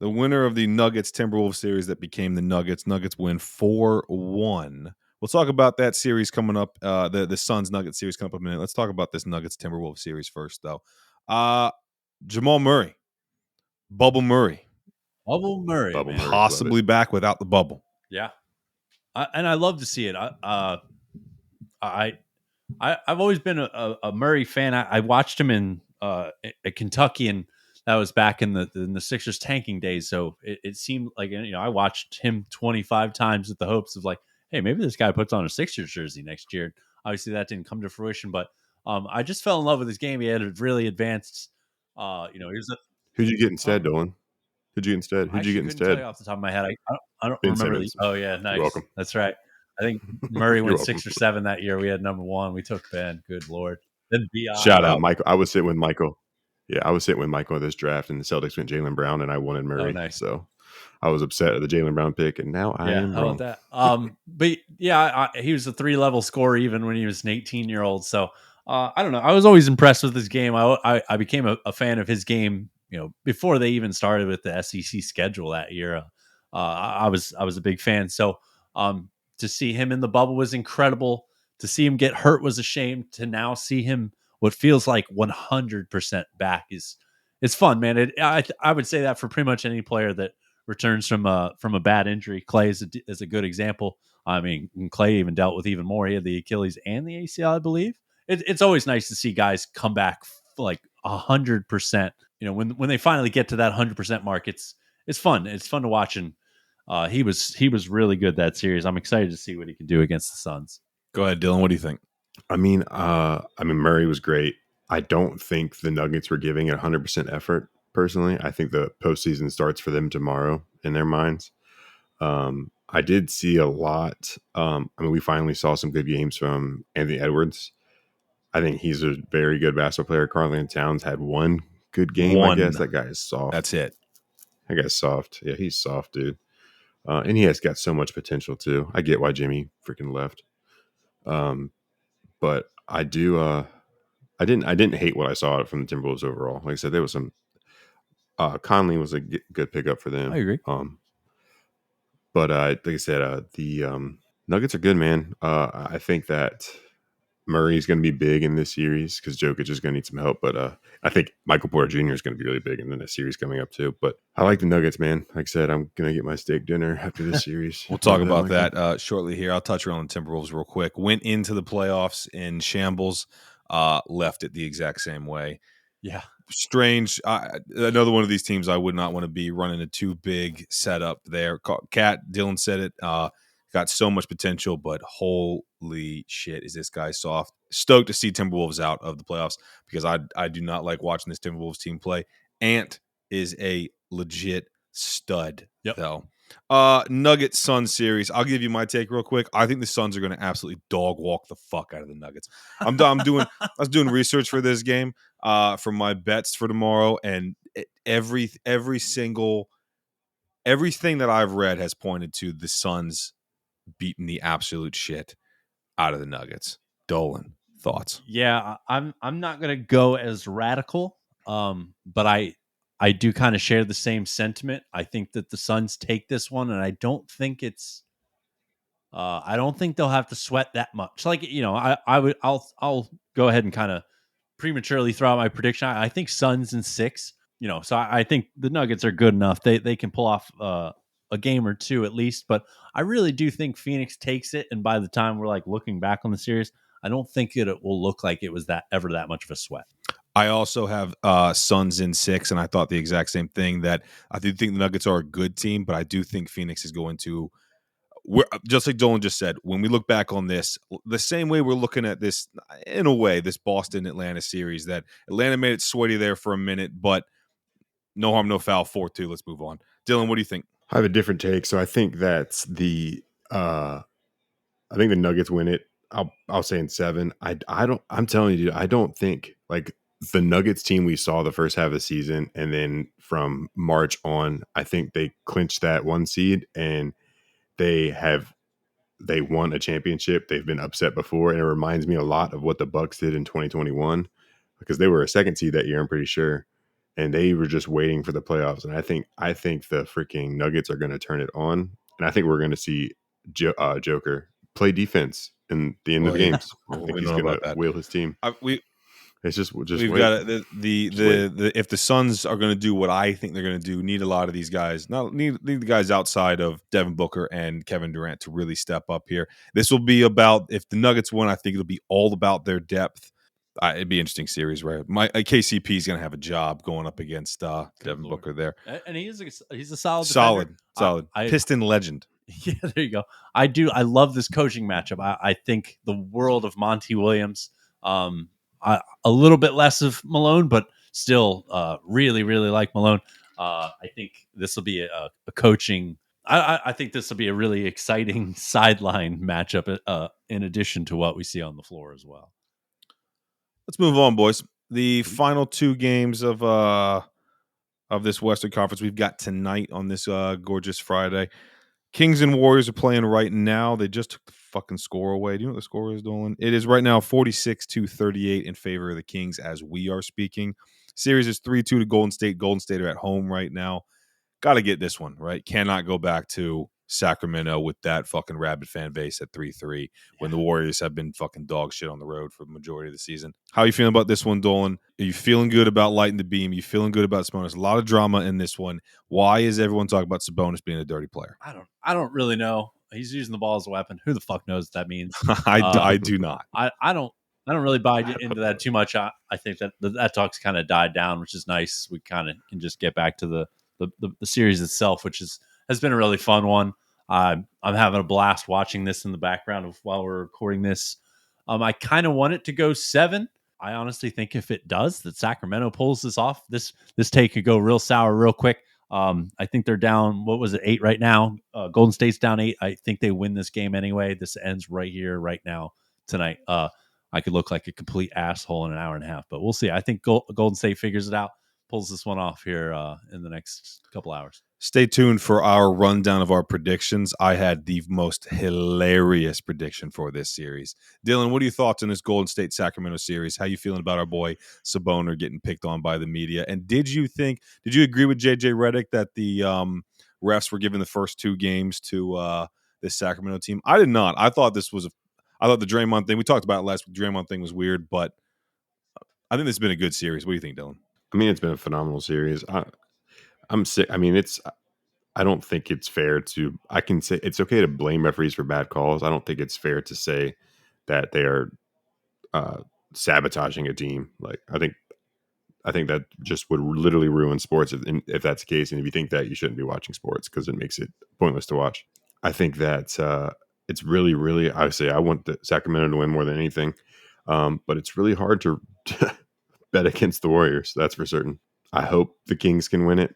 winner of the Nuggets Timberwolves series that became the Nuggets. Nuggets win 4-1. We'll talk about that series coming up. The Suns Nuggets series coming up in a minute. Let's talk about this Nuggets Timberwolves series first, though. Jamal Murray, Bubble Murray, Bubble Murray, Bubble man. Murray, love possibly it. back without the bubble. Yeah, and I love to see it. I've always been a Murray fan. I watched him in at Kentucky, and that was back in the Sixers tanking days. So it seemed like, I watched him 25 times with the hopes of like, hey, maybe this guy puts on a Sixers jersey next year. Obviously, that didn't come to fruition, but I just fell in love with his game. He had a really advanced. He was a. Who'd you get Huh? instead, Dolan? Who'd you get instead? I Who'd you get actually couldn't tell instead? you off the top of my head. I don't Ben remember the. Simmons. Oh yeah, You're nice. welcome. That's right. I think Murray You're went welcome. 6 or 7 that year. We had number one. We took Ben. Good lord. Then Shout Bi. out, Michael. I was sitting with Michael. Yeah, I was sitting with Michael in this draft, and the Celtics went Jaylen Brown, and I wanted Murray. nice. So I was upset at the Jaylen Brown pick, and now I Yeah, am how wrong. about that? But yeah, he was a 3-level scorer even when he was an 18-year-old. So I don't know. I was always impressed with his game. I became a fan of his game, before they even started with the SEC schedule that year. I was a big fan. So to see him in the bubble was incredible. To see him get hurt was a shame. To now see him what feels like 100% back is fun, man. I would say that for pretty much any player that returns from a bad injury. Clay is a good example. I mean, Clay even dealt with even more. He had the Achilles and the ACL, I believe. It's always nice to see guys come back like 100%. When they finally get to that 100% mark, it's fun. It's fun to watch, and he was really good that series. I'm excited to see what he can do against the Suns. Go ahead, Dylan. What do you think? I mean, Murray was great. I don't think the Nuggets were giving it 100% effort. Personally, I think the postseason starts for them tomorrow in their minds. I did see a lot. We finally saw some good games from Anthony Edwards. I think he's a very good basketball player. Karl-Anthony Towns had one good game, I guess. That guy is soft. That's it. That guy's soft. Yeah, he's soft, dude. And he has got so much potential too. I get why Jimmy freaking left. But I do. I didn't hate what I saw from the Timberwolves overall. Like I said, there was some. Conley was a good pickup for them. I agree. But like I said, the Nuggets are good, man. I think that Murray's going to be big in this series because Jokic is going to need some help. But I think Michael Porter Jr. is going to be really big in the series coming up too. But I like the Nuggets, man. Like I said, I'm going to get my steak dinner after this series. We'll talk about that shortly here. I'll touch around the Timberwolves real quick. Went into the playoffs in shambles, left it the exact same way. Yeah. Strange. Another one of these teams I would not want to be running a too big setup there. Cat Dylan said it. Got so much potential, but holy shit, is this guy soft? Stoked to see Timberwolves out of the playoffs because I do not like watching this Timberwolves team play. Ant is a legit stud, though. Nuggets Suns series. I'll give you my take real quick. I think the Suns are going to absolutely dog walk the fuck out of the Nuggets. I was doing research for this game for my bets for tomorrow, and everything that I've read has pointed to the Suns beating the absolute shit out of the Nuggets. Dolan, thoughts? Yeah, I'm not gonna go as radical, but I do kind of share the same sentiment. I think that the Suns take this one, and I don't think they'll have to sweat that much. Like, I'll go ahead and kind of prematurely throw out my prediction. I think Suns in 6. So I think the Nuggets are good enough. They can pull off a game or two at least. But I really do think Phoenix takes it, and by the time we're like looking back on the series, I don't think it will look like it was that much of a sweat. I also have Suns in 6, and I thought the exact same thing, that I do think the Nuggets are a good team, but I do think Phoenix is going to, just like Dolan just said, when we look back on this, the same way we're looking at this, in a way, this Boston-Atlanta series, that Atlanta made it sweaty there for a minute, but no harm, no foul, 4-2. Let's move on. Dylan, what do you think? I have a different take. So I think that's I think the Nuggets win it. I'll say in 7. I'm telling you, dude, I don't think like the Nuggets team we saw the first half of the season, and then from March on, I think they clinched that 1 seed, and they won a championship. They've been upset before, and it reminds me a lot of what the Bucks did in 2021. because they were a second seed that year, I'm pretty sure, and they were just waiting for the playoffs. And I think the freaking Nuggets are going to turn it on, and I think we're going to see Joker play defense in the end of Well, the games. I we think don't he's know going to about that. wheel his team. It's just We've wait. got the if the Suns are going to do what I think they're going to do, need a lot of these guys. Not need the guys outside of Devin Booker and Kevin Durant to really step up here. This will be about, if the Nuggets win, I think it'll be all about their depth. It'd be an interesting series, right? My KCP is going to have a job going up against Devin Lord. Booker there. And he's a solid defender. Solid Piston legend. Yeah, there you go. I love this coaching matchup. I think the world of Monty Williams. A little bit less of Malone, but still really, really like Malone. I think this will be a coaching. I think this will be a really exciting sideline matchup in addition to what we see on the floor as well. Let's move on, boys. The final two games of this Western Conference we've got tonight on this gorgeous Friday. Kings and Warriors are playing right now. They just took the fucking score away. Do you know what the score is, Dolan? It is right now 46-38 in favor of the Kings as we are speaking. Series is 3-2 to Golden State. Golden State are at home right now. Got to get this one, right? Cannot go back to Sacramento with that fucking rabid fan base at 3-3 when the Warriors have been fucking dog shit on the road for the majority of the season. How are you feeling about this one, Dolan? Are you feeling good about lighting the beam? Are you feeling good about Sabonis? A lot of drama in this one. Why is everyone talking about Sabonis being a dirty player? I don't really know. He's using the ball as a weapon. Who the fuck knows what that means? I do not. I don't really buy into that too much. I think that talk's kind of died down, which is nice. We kind of can just get back to the series itself, which has been a really fun one. I'm having a blast watching this in the background while we're recording this. I kind of want it to go 7. I honestly think if it does, that Sacramento pulls this off, this take could go real sour real quick. I think they're down, what was it, 8 right now? Golden State's down 8. I think they win this game anyway. This ends right here, right now, tonight. I could look like a complete asshole in an hour and a half, but we'll see. I think Golden State figures it out, pulls this one off here in the next couple hours. Stay tuned for our rundown of our predictions. I had the most hilarious prediction for this series. Dylan, what are your thoughts on this Golden State Sacramento series? How you feeling about our boy Sabonis getting picked on by the media? And did you agree with JJ Redick that the refs were giving the first 2 games to this Sacramento team? I did not. I thought the Draymond thing, we talked about it last week, Draymond thing was weird, but I think this has been a good series. What do you think, Dylan? I mean, it's been a phenomenal series. I'm sick. I mean, I don't think it's fair to. I can say it's okay to blame referees for bad calls. I don't think it's fair to say that they are sabotaging a team. Like I think that just would literally ruin sports if that's the case. And if you think that, you shouldn't be watching sports because it makes it pointless to watch. I think that it's really, really. I say I want the Sacramento to win more than anything, but it's really hard to bet against the Warriors. That's for certain. I hope the Kings can win it.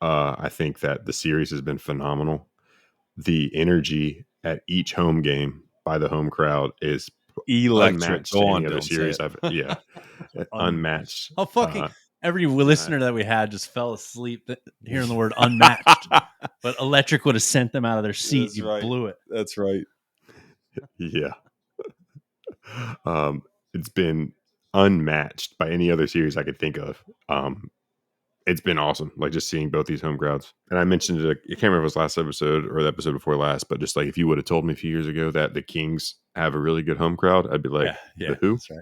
I think that the series has been phenomenal. The energy at each home game by the home crowd is Electric. unmatched Go to on, any other don't series. say it. Unmatched. Oh, fucking every listener that we had just fell asleep hearing the word unmatched. But electric would have sent them out of their seat. That's you right. blew it. That's right. Yeah. It's been unmatched by any other series I could think of. It's been awesome, like just seeing both these home crowds. And I mentioned it, I can't remember if it was last episode or the episode before last, but just like if you would have told me a few years ago that the Kings have a really good home crowd, I'd be like, yeah, who? that's right.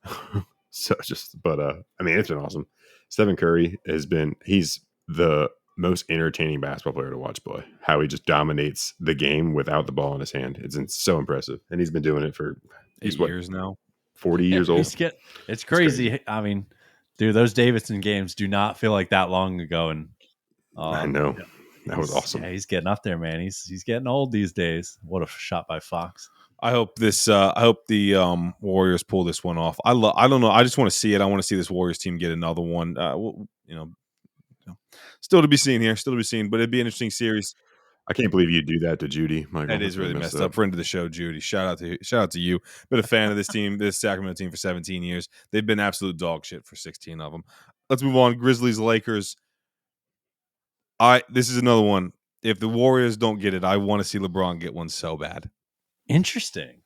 I mean, it's been awesome. Stephen Curry he's the most entertaining basketball player to watch play. How he just dominates the game without the ball in his hand. It's so impressive. And he's been doing it for 8 years now. 40 years old. It's crazy. I mean, dude, those Davidson games do not feel like that long ago. And I know. That was awesome. Yeah, he's getting up there, man. He's getting old these days. What a shot by Fox. I hope the Warriors pull this one off. I don't know. I just want to see it. I want to see this Warriors team get another one. Still to be seen here. Still to be seen. But it'd be an interesting series. I can't believe you do that to Judy. That is really messed up. Friend of the show, Judy. Shout out to you. Been a fan of this team, this Sacramento team for 17 years. They've been absolute dog shit for 16 of them. Let's move on. Grizzlies, Lakers. This is another one. If the Warriors don't get it, I want to see LeBron get one so bad. Interesting.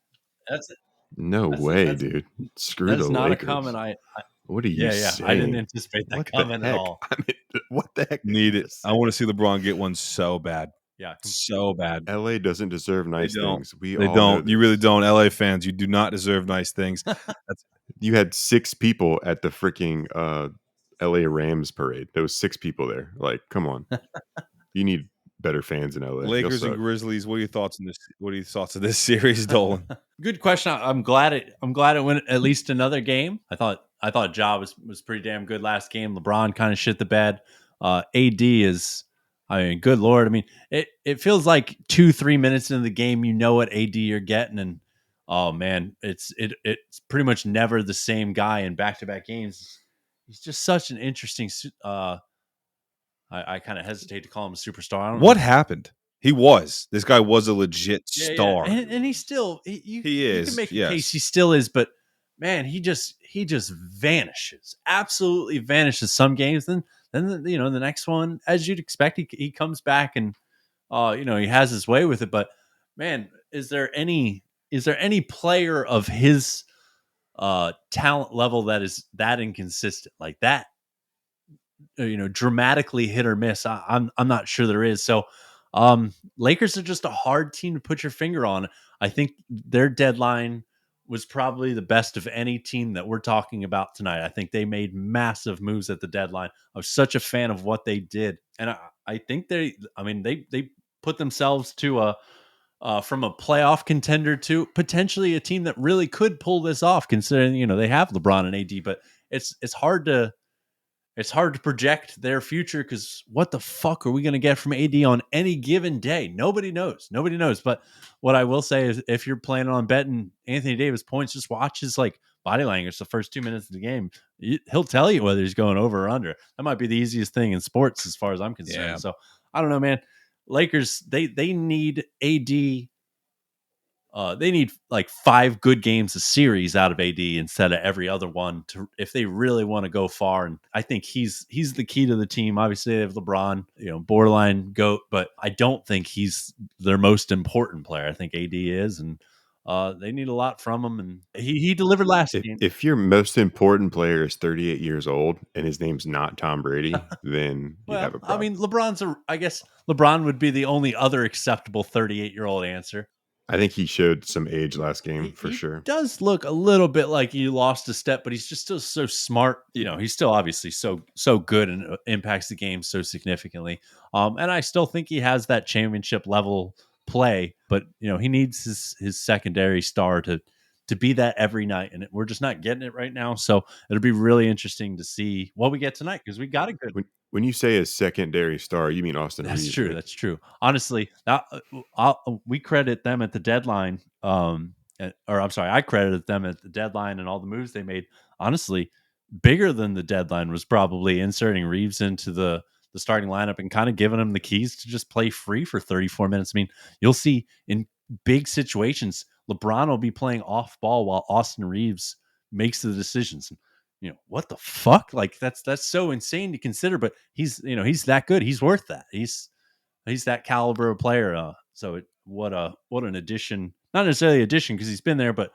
No way, dude. Screw the Lakers. That's not a comment What are you Yeah. I didn't saying? anticipate that What the coming at heck? all. I mean, what the heck did you Need it. just I say? want to see LeBron get one so bad. Yeah. So bad. LA doesn't deserve They nice don't. things. We They all know don't. You really this. don't. LA fans, you do not deserve nice things. That's You had 6 people at the freaking LA Rams parade. There was 6 people there. Like, come on. You need better fans in LA. Y'all Lakers and suck. Grizzlies. What are your thoughts on this? What are your thoughts of this series, Dolan? Good question. I'm glad it went at least another game. I thought Ja was pretty damn good last game. LeBron kind of shit the bed. AD is, I mean, good lord. I mean, it feels like 2-3 minutes into the game, you know what AD you're getting, and oh man, it's pretty much never the same guy in back to back games. He's just such an interesting. I kind of hesitate to call him a superstar. I don't know. What happened? He was. This guy was a legit Yeah, star. and he's still you can is, make a yes. case he still is, but man, he just vanishes, absolutely vanishes. Some games, then the next one, as you'd expect, he comes back and he has his way with it. But man, is there any player of his talent level that is that inconsistent like that? Dramatically hit or miss. I'm not sure there is. So Lakers are just a hard team to put your finger on. I think their deadline was probably the best of any team that we're talking about tonight. I think they made massive moves at the deadline. I was such a fan of what they did, and I think they put themselves to a from a playoff contender to potentially a team that really could pull this off, considering they have LeBron and AD. But it's hard to project their future because what the fuck are we going to get from AD on any given day? Nobody knows. Nobody knows. But what I will say is if you're planning on betting Anthony Davis points, just watch his body language the first 2 minutes of the game. He'll tell you whether he's going over or under. That might be the easiest thing in sports as far as I'm concerned. Yeah. So I don't know, man. Lakers, they need AD. They need like 5 good games a series out of AD instead of every other one to if they really want to go far. And I think he's the key to the team. Obviously, they have LeBron, borderline GOAT, but I don't think he's their most important player. I think AD is, and they need a lot from him. And he delivered last game. If your most important player is 38 years old and his name's not Tom Brady, then you have Well, a I problem. mean, I guess LeBron would be the only other acceptable 38-year-old answer. I think he showed some age last game for He sure. does look a little bit like he lost a step, but he's just still so smart. He's still obviously so good and impacts the game so significantly. And I still think he has that championship level play, but he needs his secondary star to be that every night, and we're just not getting it right now. So it'll be really interesting to see what we get tonight because we got a good. When you say a secondary star, you mean Austin That's Reeves, true. right? That's true. Honestly, we credit them at the deadline. Or I'm sorry, I credited them at the deadline and all the moves they made. Honestly, bigger than the deadline was probably inserting Reeves into the starting lineup and kind of giving him the keys to just play free for 34 minutes. I mean, you'll see in big situations, LeBron will be playing off ball while Austin Reeves makes the decisions. What the fuck? Like that's so insane to consider, but he's that good. He's worth that. He's that caliber of player. So what an addition. Not necessarily addition because he's been there, but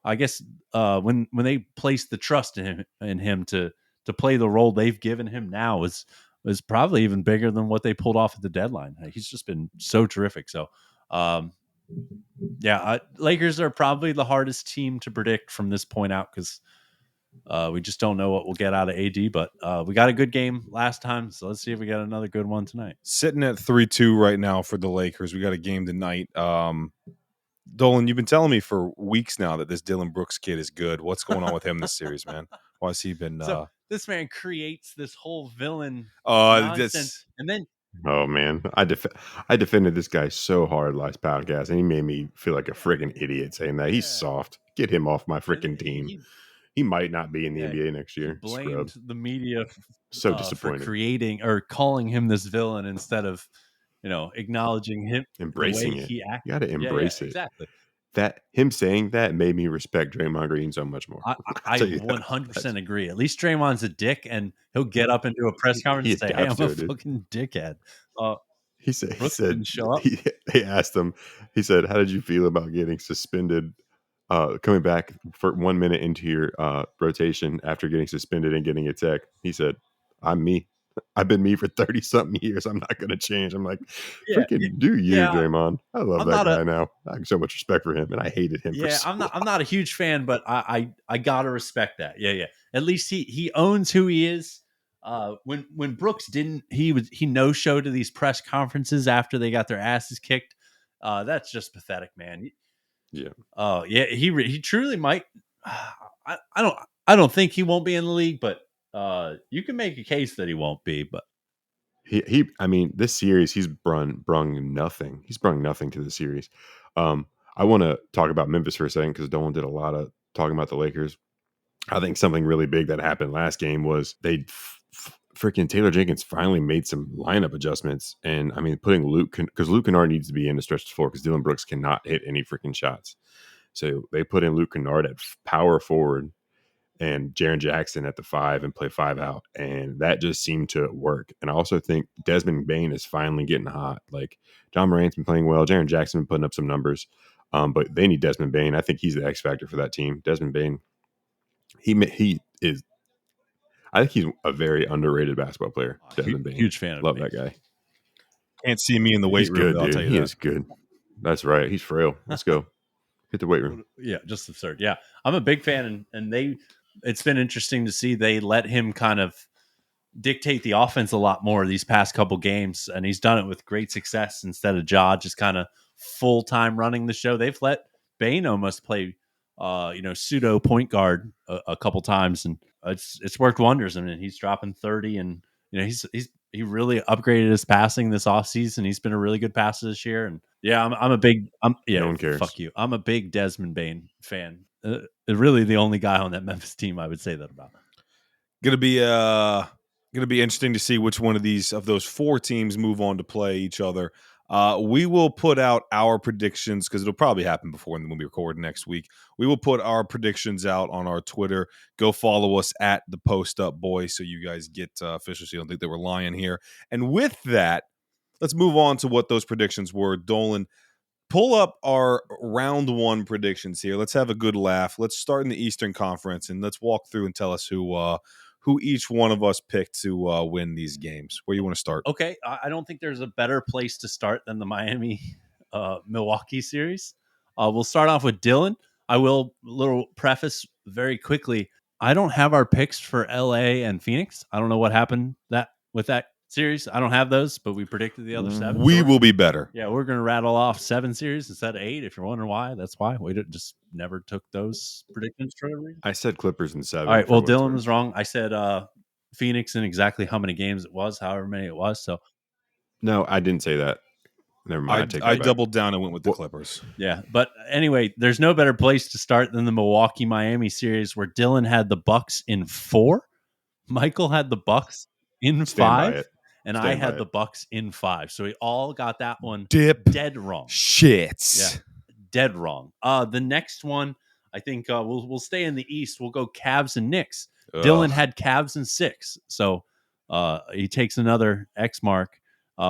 I guess when they place the trust in him to play the role they've given him now is probably even bigger than what they pulled off at the deadline. He's just been so terrific. So Lakers are probably the hardest team to predict from this point out because we just don't know what we'll get out of AD, but we got a good game last time, so let's see if we got another good one tonight. Sitting at 3-2 right now for the Lakers. We got a game tonight. Dolan, you've been telling me for weeks now that this Dylan Brooks kid is good. What's going on with him this series, man? Why has he been? So this man creates this whole villain This nonsense, and then Oh man, I defended this guy so hard last podcast, and he made me feel like a friggin' idiot saying that he's soft. Get him off my freaking team. He might not be in the NBA next he year. blamed Scrub. the media So for disappointed. creating or calling him this villain instead of acknowledging him Embracing the way it. he acted. You got to embrace it. Exactly. That him saying that made me respect Draymond Green so much more. I I'll tell you 100% agree. At least Draymond's a dick, and he'll get up and do a press conference he and say, "Hey, I'm adapts to a it, dude. fucking dickhead." He said Brooks didn't show up. they asked him. He said, "How did you feel about getting suspended coming back for 1 minute into your rotation after getting suspended and getting a tech, he said, "I'm me. I've been me for 30 something years. I'm not going to change." I'm like, Yeah, freaking do you, yeah. Draymond. I love I'm that not a guy now. I have so much respect for him, and I hated him for Yeah, so I'm long. not a huge fan, but I gotta respect that. Yeah, yeah. At least he owns who he is. When Brooks didn't, he no show to these press conferences after they got their asses kicked. That's just pathetic, man. Yeah. Oh yeah, he truly might. I don't think he won't be in the league, but you can make a case that he won't be. But I mean, this series he's brung nothing. He's brung nothing to the series. I want to talk about Memphis for a second because Dolan did a lot of talking about the Lakers. I think something really big that happened last game was they freaking Taylor Jenkins finally made some lineup adjustments, and I mean putting because Luke Kennard needs to be in the stretch floor because Dylan Brooks cannot hit any freaking shots. So they put in Luke Kennard at power forward and Jaren Jackson at the 5 and play 5 out. And that just seemed to work. And I also think Desmond Bain is finally getting hot. Like John Morant's been playing well. Jaren Jackson been putting up some numbers. But they need Desmond Bain. I think he's the X factor for that team. Desmond Bain, he is. I think he's a very underrated basketball player. Desmond Bain, huge fan of love me. that guy. Can't see me in the He's weight room, good, though, I'll dude. tell you He that. is good. That's right. He's frail. Let's go. Hit the weight room. Yeah, just absurd. Yeah, I'm a big fan, and it's been interesting to see they let him kind of dictate the offense a lot more these past couple games, and he's done it with great success instead of Ja just kind of full time running the show. They've let Bane almost play, pseudo point guard a couple times, and it's worked wonders. I mean, he's dropping 30, and he really upgraded his passing this offseason. He's been a really good passer this year, and yeah, No one cares. fuck you. I'm a big Desmond Bain fan. Really, the only guy on that Memphis team I would say that about. Gonna be interesting to see which one of those 4 teams move on to play each other. We will put out our predictions because it'll probably happen before when we record next week. We will put our predictions out on our Twitter. Go follow us at the Post Up Boys so you guys get official. So you don't think they were lying here. And with that, let's move on to what those predictions were. Dolan, pull up our round 1 predictions here. Let's have a good laugh. Let's start in the Eastern Conference and let's walk through and tell us who each one of us picked to win these games. Where you want to start? Okay, I don't think there's a better place to start than the Miami Milwaukee series. We'll start off with Dylan. I will little preface very quickly. I don't have our picks for LA and Phoenix. I don't know what happened with that series. I don't have those, but we predicted the other 7. We will be better. Yeah, we're going to rattle off 7 series instead of 8. If you're wondering why, that's why we just never took those predictions for a reason. I said Clippers in 7. All right. for Well, what it's Dylan worth. was wrong. I said Phoenix and exactly how many games it was, however many it was. So No, I didn't say that. Never mind. I take that I back. doubled down and went with the Clippers. yeah. But anyway, there's no better place to start than the Milwaukee Miami series where Dylan had the Bucks in 4, Michael had the Bucks in Stand by 5, it. and I Stand by had it. the Bucks in 5. So we all got that one Dip dead wrong. shits. Yeah, dead wrong. The next one, I think we'll stay in the East. We'll go Cavs and Knicks. Dylan had Cavs in 6, so he takes another X mark.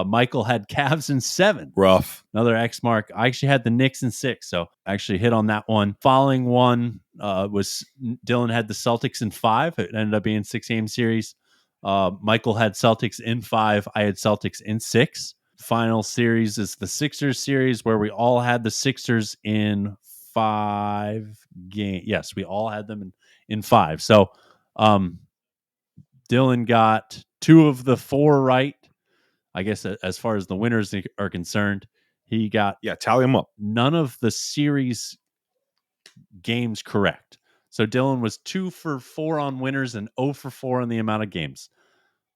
Michael had Cavs in 7, Rough. another X mark. I actually had the Knicks in 6, so I actually hit on that one. Following one was Dylan had the Celtics in 5. It ended up being a 6-game series. Michael had Celtics in 5. I had Celtics in 6. Final series is the Sixers series where we all had the Sixers in 5 games. Yes, we all had them in 5. So Dylan got 2 of the 4 right. I guess as far as the winners are concerned, he got tally them up. none of the series games correct. So Dylan was 2 for 4 on winners and 0 for 4 on the amount of games.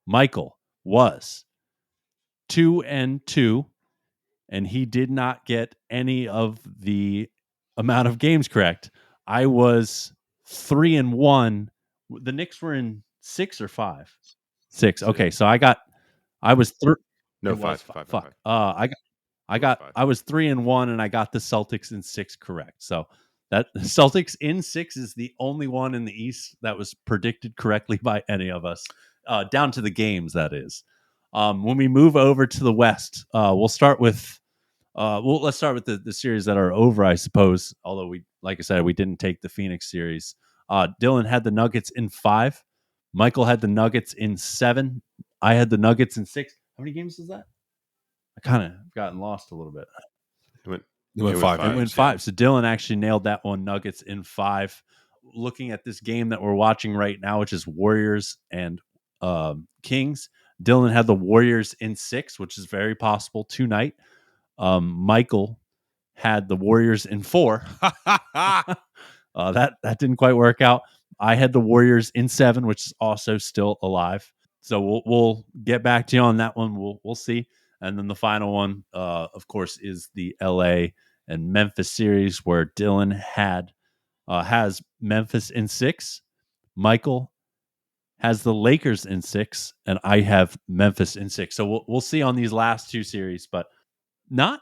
Michael was 2 and 2, and he did not get any of the amount of games correct. I was 3 and 1. The Knicks were in 6 or 5. 6. Okay, so I was 3. No, It was 5. Fuck. 5. I was 3 and 1, and I got the Celtics in 6 correct. So that Celtics in 6 is the only one in the East that was predicted correctly by any of us, down to the games. That is. When we move over to the West, we'll start with Well, let's start with the series that are over, I suppose. Although we, like I said, we didn't take the Phoenix series. Dylan had the Nuggets in 5. Michael had the Nuggets in 7. I had the Nuggets in 6. How many games is that? I kind of gotten lost a little bit. It went, It went it five It went games. 5. So Dylan actually nailed that one. Nuggets in 5. Looking at this game that we're watching right now, which is Warriors and Kings, Dylan had the Warriors in 6, which is very possible tonight. Michael had the Warriors in 4. That didn't quite work out. I had the Warriors in 7, which is also still alive. So we'll get back to you on that one. We'll see. And then the final one, of course, is the LA and Memphis series, where Dylan has Memphis in 6. Michael has the Lakers in 6, and I have Memphis in 6. So we'll see on these last 2 series, but not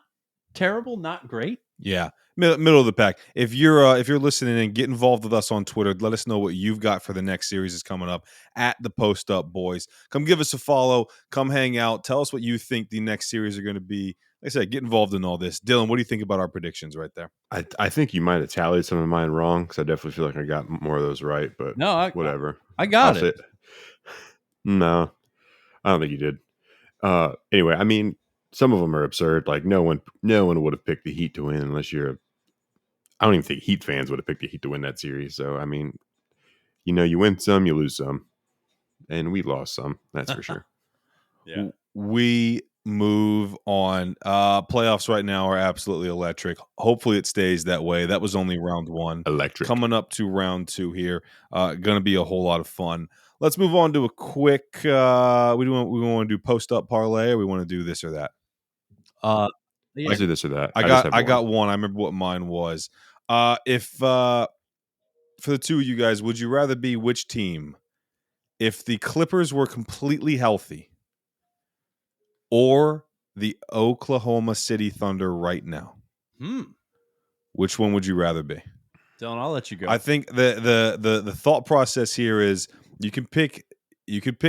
terrible, not great. Yeah, middle of the pack. If you're listening and get involved with us on Twitter, let us know what you've got for the next series is coming up at the Post Up Boys. Come give us a follow. Come hang out. Tell us what you think the next series are going to be. Like I said, get involved in all this. Dylan, what do you think about our predictions right there? I think you might have tallied some of mine wrong because I definitely feel like I got more of those right, but No, whatever. I got I'll it. say, no, I don't think you did. Anyway, I mean, some of them are absurd. Like no one would have picked the Heat to win unless you're. I don't even think Heat fans would have picked the Heat to win that series. So I mean, you win some, you lose some, and we lost some. That's for sure. Yeah. We move on. Playoffs right now are absolutely electric. Hopefully it stays that way. That was only round 1. Electric. Coming up to round 2 here. Gonna be a whole lot of fun. Let's move on to a quick we want to do post up parlay, or we want to do this or that. Yeah. Let's do this or that. I just have got one. I remember what mine was. If for the two of you guys, would you rather be which team? If the Clippers were completely healthy, or the Oklahoma City Thunder right now? Which one would you rather be? Dylan, I'll let you go. I think the thought process here is you can pick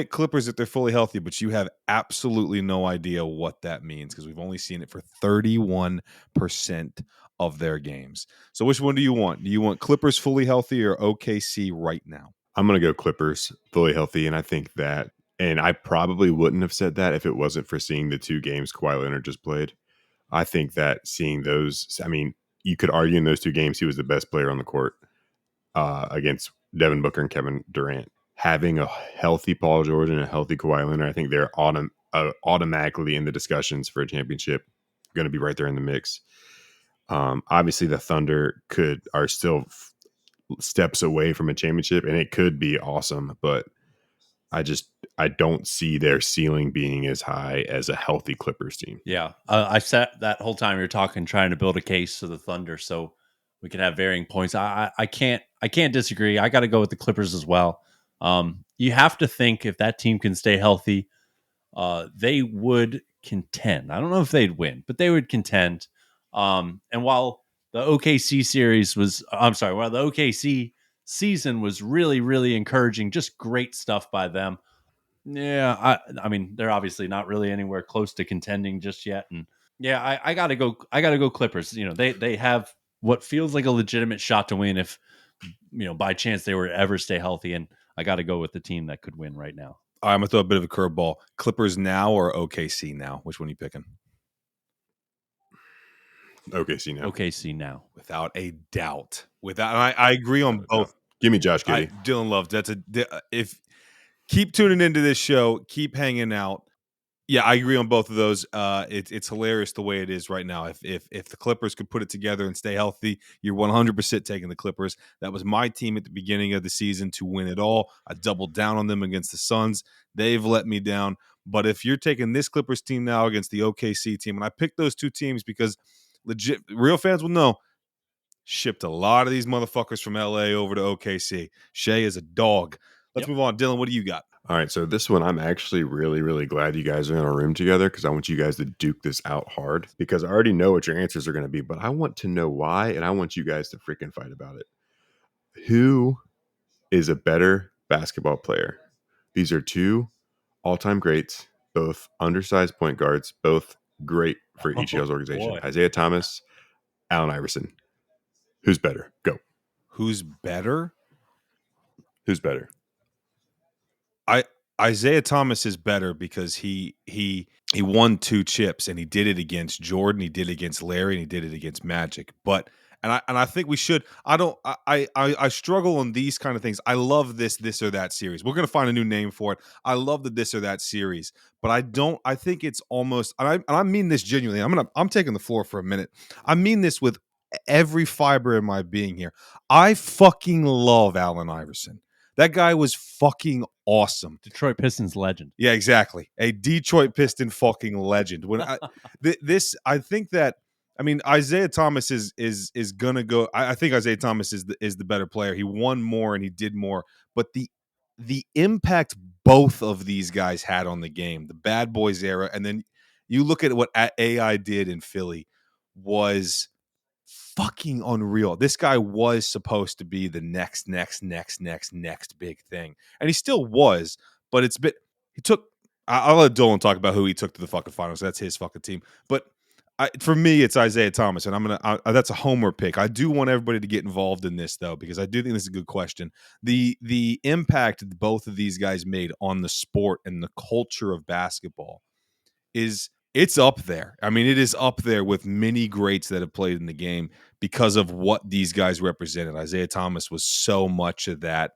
Clippers if they're fully healthy, but you have absolutely no idea what that means because we've only seen it for 31% of their games. So which one do you want? Do you want Clippers fully healthy or OKC right now? I'm going to go Clippers fully healthy, and I think that, and I probably wouldn't have said that if it wasn't for seeing the 2 games Kawhi Leonard just played. I think that seeing those, I mean, you could argue in those 2 games he was the best player on the court against Devin Booker and Kevin Durant. Having a healthy Paul George and a healthy Kawhi Leonard, I think they're automatically in the discussions for a championship, going to be right there in the mix. Obviously, the Thunder are still steps away from a championship, and it could be awesome, but I don't see their ceiling being as high as a healthy Clippers team. Yeah, I sat that whole time you're talking, trying to build a case to the Thunder, so we can have varying points. I can't disagree. I got to go with the Clippers as well. You have to think if that team can stay healthy, they would contend. I don't know if they'd win, but they would contend. And while the OKC series was, while the OKC season was really, really encouraging, just great stuff by them. Yeah, I mean, they're obviously not really anywhere close to contending just yet. And yeah, I gotta go. I gotta go Clippers. They have what feels like a legitimate shot to win if by chance they were to ever stay healthy. And I got to go with the team that could win right now. All right, I'm gonna throw a bit of a curveball. Clippers now or OKC now? Which one are you picking? OKC now. OKC now, without a doubt. I agree on both. Give me Josh Giddey. Dylan Love. If keep tuning into this show, keep hanging out. Yeah, I agree on both of those. It's hilarious the way it is right now. If the Clippers could put it together and stay healthy, you're 100% taking the Clippers. That was my team at the beginning of the season to win it all. I doubled down on them against the Suns. They've let me down. But if you're taking this Clippers team now against the OKC team, and I picked those 2 teams because legit real fans will know, shipped a lot of these motherfuckers from LA over to OKC. Shea is a dog. Let's move on. Dylan, what do you got? All right, so this one I'm actually really, really glad you guys are in a room together because I want you guys to duke this out hard because I already know what your answers are going to be, but I want to know why, and I want you guys to freaking fight about it. Who is a better basketball player? These are 2 all-time greats, both undersized point guards, both great for each of y'all's organization. boy. Isaiah Thomas, Allen Iverson. Who's better? Go. Who's better? Who's better? Isaiah Thomas is better because he won 2 chips, and he did it against Jordan, he did it against Larry, and he did it against Magic. But I think we should. I struggle on these kind of things. I love this or that series. We're gonna find a new name for it. I love the this or that series, but I don't. I think it's almost. And I mean this genuinely. I'm taking the floor for a minute. I mean this with every fiber in my being here. I fucking love Allen Iverson. That guy was fucking awesome. Detroit Pistons legend. Yeah, exactly. A Detroit Piston fucking legend. When I think that, I mean, Isaiah Thomas is gonna go. I think Isaiah Thomas is the better player. He won more and he did more, but the impact both of these guys had on the game, the Bad Boys era, and then you look at what AI did in Philly was fucking unreal. This guy was supposed to be the next big thing, and he still was. But it's been he took. I'll let Dolan talk about who he took to the fucking finals. That's his fucking team. But for me, it's Isaiah Thomas, and that's a homer pick. I do want everybody to get involved in this though, because I do think this is a good question. The impact that both of these guys made on the sport and the culture of basketball it's up there. I mean, it is up there with many greats that have played in the game because of what these guys represented. Isaiah Thomas was so much of that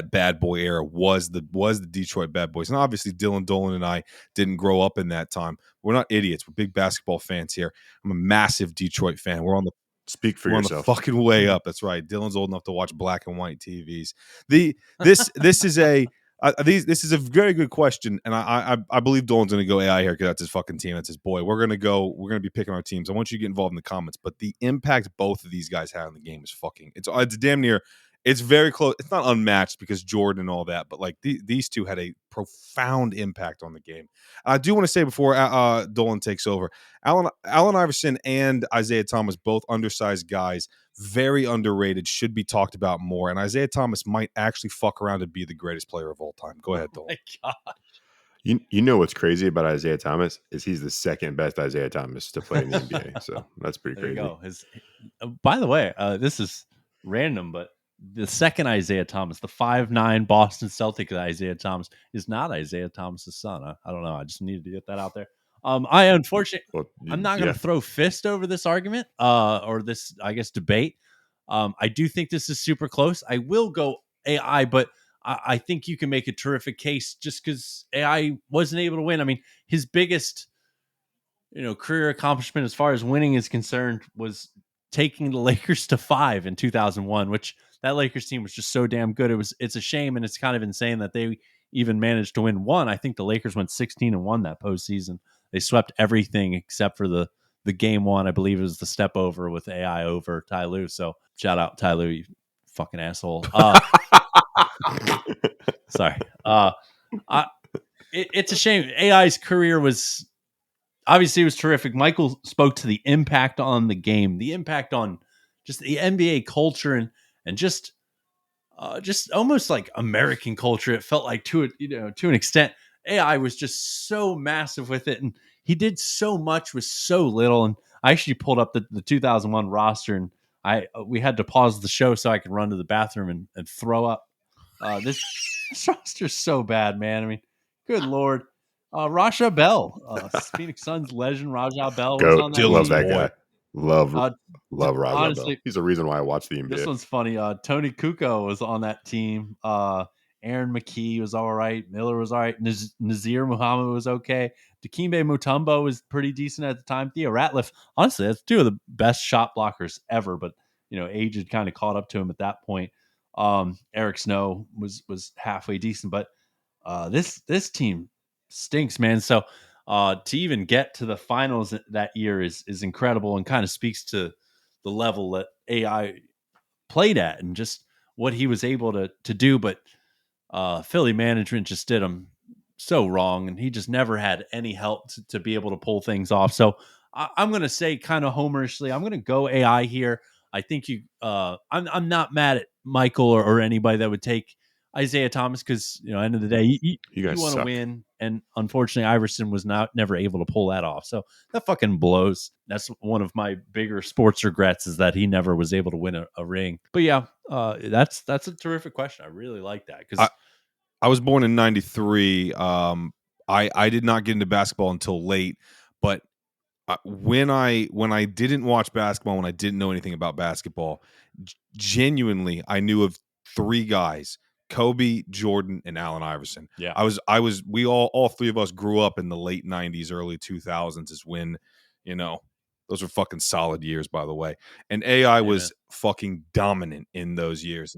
bad boy era was the Detroit Bad Boys. And obviously Dylan Dolan and I didn't grow up in that time. We're not idiots. We're big basketball fans here. I'm a massive Detroit fan. We're on the Speak for we're yourself. on the fucking way up. That's right. Dylan's old enough to watch black and white TVs. This is a this is a very good question, and I believe Dolan's going to go AI here because that's his fucking team, that's his boy. We're going to be picking our teams. I want you to get involved in the comments, but the impact both of these guys had on the game is fucking. It's damn near. It's very close. It's not unmatched because Jordan and all that, but like these two had a profound impact on the game. I do want to say before Dolan takes over, Allen Iverson and Isaiah Thomas, both undersized guys, very underrated, should be talked about more. And Isaiah Thomas might actually fuck around and be the greatest player of all time. Go ahead, Dolan. My God. You know what's crazy about Isaiah Thomas is he's the second best Isaiah Thomas to play in the NBA. So that's pretty There crazy. you go. By the way, this is random, but the second Isaiah Thomas, the 5'9" Boston Celtic Isaiah Thomas, is not Isaiah Thomas's son. I don't know. I just needed to get that out there. I unfortunately, Well, I'm not going to throw fist over this argument or this, I guess, debate. I do think this is super close. I will go AI, but I think you can make a terrific case just because AI wasn't able to win. I mean, his biggest, career accomplishment as far as winning is concerned was taking the Lakers to 5 in 2001, which that Lakers team was just so damn good. It's a shame, and it's kind of insane that they even managed to win one. I think the Lakers went 16-1 that postseason. They swept everything except for the game one. I believe it was the step over with AI over Ty Lue. So shout out Ty Lue, you fucking asshole. Sorry. It's a shame. AI's career was obviously it was terrific. Michael spoke to the impact on the game, the impact on just the NBA culture and just almost like American culture. It felt like to an extent, AI was just so massive with it, and he did so much with so little. And I actually pulled up the 2001 roster, and we had to pause the show so I could run to the bathroom and throw up. This roster's so bad, man. I mean, good Lord. Raja Bell, Phoenix Suns legend Raja Bell was on that Love team. that guy. Love Raja honestly, Bell. He's the reason why I watch the NBA. This one's funny. Tony Kukoc was on that team. Aaron McKee was all right. Miller was all right. Nazir Muhammad was okay. Dikembe Mutombo was pretty decent at the time. Theo Ratliff, honestly, that's two of the best shot blockers ever. But age had kind of caught up to him at that point. Eric Snow was halfway decent, but this team stinks, man. So to even get to the finals that year is incredible and kind of speaks to the level that AI played at and just what he was able to do. But Philly management just did him so wrong, and he just never had any help to be able to pull things off. So I'm going to say kind of homerishly, I'm going to go AI here. I think I'm not mad at Michael or anybody that would take Isaiah Thomas because end of the day you want to win, and unfortunately, Iverson was never able to pull that off. So that fucking blows. That's one of my bigger sports regrets is that he never was able to win a ring. But yeah, that's a terrific question. I really like that because I was born in '93. I did not get into basketball until late, but when I didn't watch basketball, when I didn't know anything about basketball, genuinely, I knew of three guys: Kobe, Jordan, and Allen Iverson. yeah, We all three of us grew up in the late '90s, early 2000s. Is when, those were fucking solid years, by the way. And AI Amen. was fucking dominant in those years.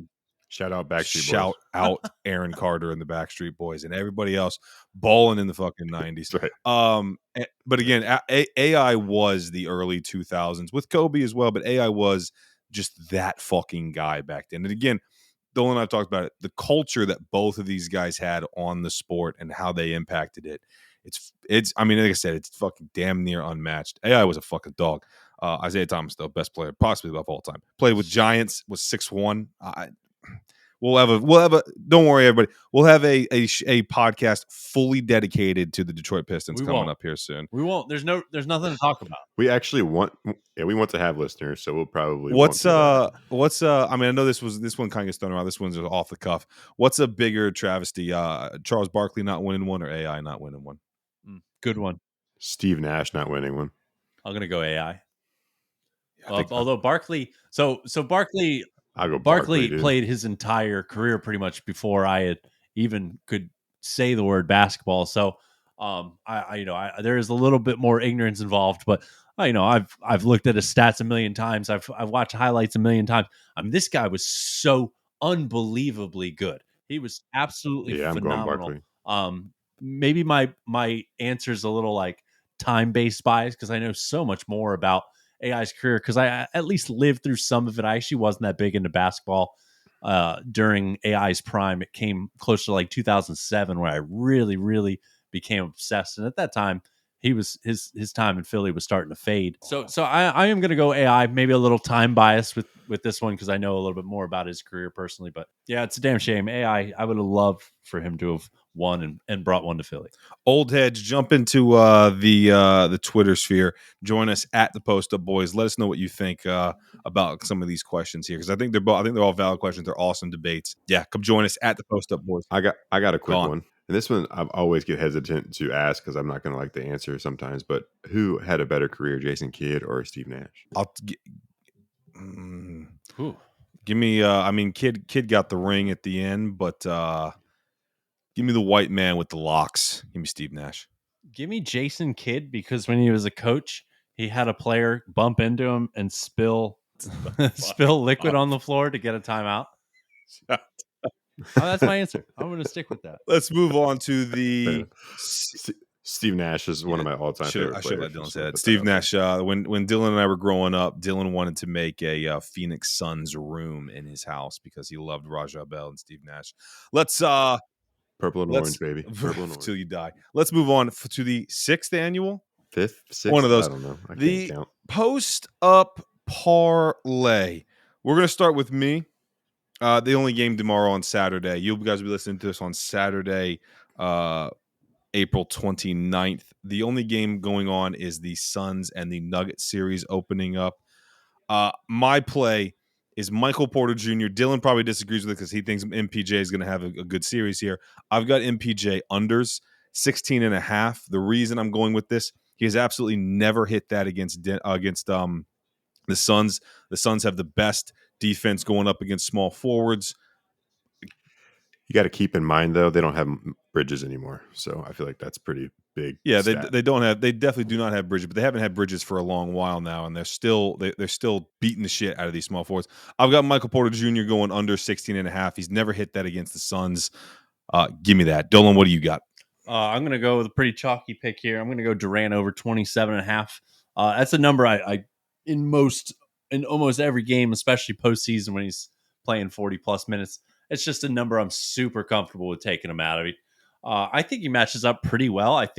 Shout out Backstreet Boys. Shout out Aaron Carter and the Backstreet Boys and everybody else balling in the fucking 90s. That's right. But again, AI was the early 2000s with Kobe as well, but AI was just that fucking guy back then. And again, Dolan and I talked about it, the culture that both of these guys had on the sport and how they impacted it. I mean, like I said, it's fucking damn near unmatched. AI was a fucking dog. Isaiah Thomas, though, best player possibly of all time. Played with Giants, was 6'1". We'll have a. Don't worry, everybody. We'll have a podcast fully dedicated to the Detroit Pistons coming up here soon. We won't. There's nothing to talk about. We actually want to have listeners, so we'll probably. I mean, I know this one kind of gets thrown around. This one's off the cuff. What's a bigger travesty? Charles Barkley not winning one, or AI not winning one? Good one. Steve Nash not winning one. I'm gonna go AI. Yeah, although Barkley, so Barkley. I'll go Barkley dude. played his entire career pretty much before I had even could say the word basketball. So, there is a little bit more ignorance involved, but I've looked at his stats a million times. I've watched highlights a million times. I mean, this guy was so unbelievably good. He was absolutely phenomenal. Maybe my answer is a little like time based bias because I know so much more about AI's career because I at least lived through some of it. I actually wasn't that big into basketball during AI's prime. It came close to like 2007 where I really, really became obsessed. And at that time, his time in Philly was starting to fade. So I am going to go AI. Maybe a little time bias with this one because I know a little bit more about his career personally. But yeah, it's a damn shame. AI. I would have loved for him to have won and brought one to Philly. Old heads, jump into the Twitter sphere. Join us at the Post Up Boys. Let us know what you think about some of these questions here because I think they're all valid questions. They're awesome debates. Yeah, come join us at the Post Up Boys. I got a quick one, and this one I always get hesitant to ask because I'm not going to like the answer sometimes. But who had a better career, Jason Kidd or Steve Nash? Give me. I mean, Kidd got the ring at the end, but. Give me the white man with the locks. Give me Steve Nash. Give me Jason Kidd because when he was a coach, he had a player bump into him and spill liquid on the floor to get a timeout. That's my answer. I'm going to stick with that. Let's move on to the Steve Nash is one of my all-time favorite players. I should let Dylan say that. Steve Nash. When Dylan and I were growing up, Dylan wanted to make a Phoenix Suns room in his house because he loved Raja Bell and Steve Nash. Let's purple and orange, baby. Purple and orange. Till you die. Let's move on to the 6th annual. 5th? 6th? One of those. I don't know. I can't count. Post Up Parlay. We're going to start with me. The only game tomorrow on Saturday. You guys will be listening to this on Saturday, April 29th. The only game going on is the Suns and the Nuggets series opening up. My play is Michael Porter Jr. Dylan probably disagrees with it because he thinks MPJ is going to have a good series here. I've got MPJ unders 16.5. The reason I'm going with this, he has absolutely never hit that against the Suns. The Suns have the best defense going up against small forwards. You got to keep in mind though, they don't have Bridges anymore, so I feel like that's pretty big. Yeah, they don't have. They definitely do not have Bridges, but they haven't had Bridges for a long while now, and they're still beating the shit out of these small forwards. I've got Michael Porter Jr. going under 16.5. He's never hit that against the Suns. Give me that, Dolan. What do you got? I'm going to go with a pretty chalky pick here. I'm going to go Durant over 27.5. That's a number I in almost every game, especially postseason when he's playing 40 plus minutes. It's just a number I'm super comfortable with taking him out of it. I think he matches up pretty well. I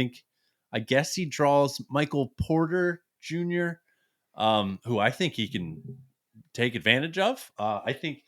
guess he draws Michael Porter Jr., who I think he can take advantage of. I think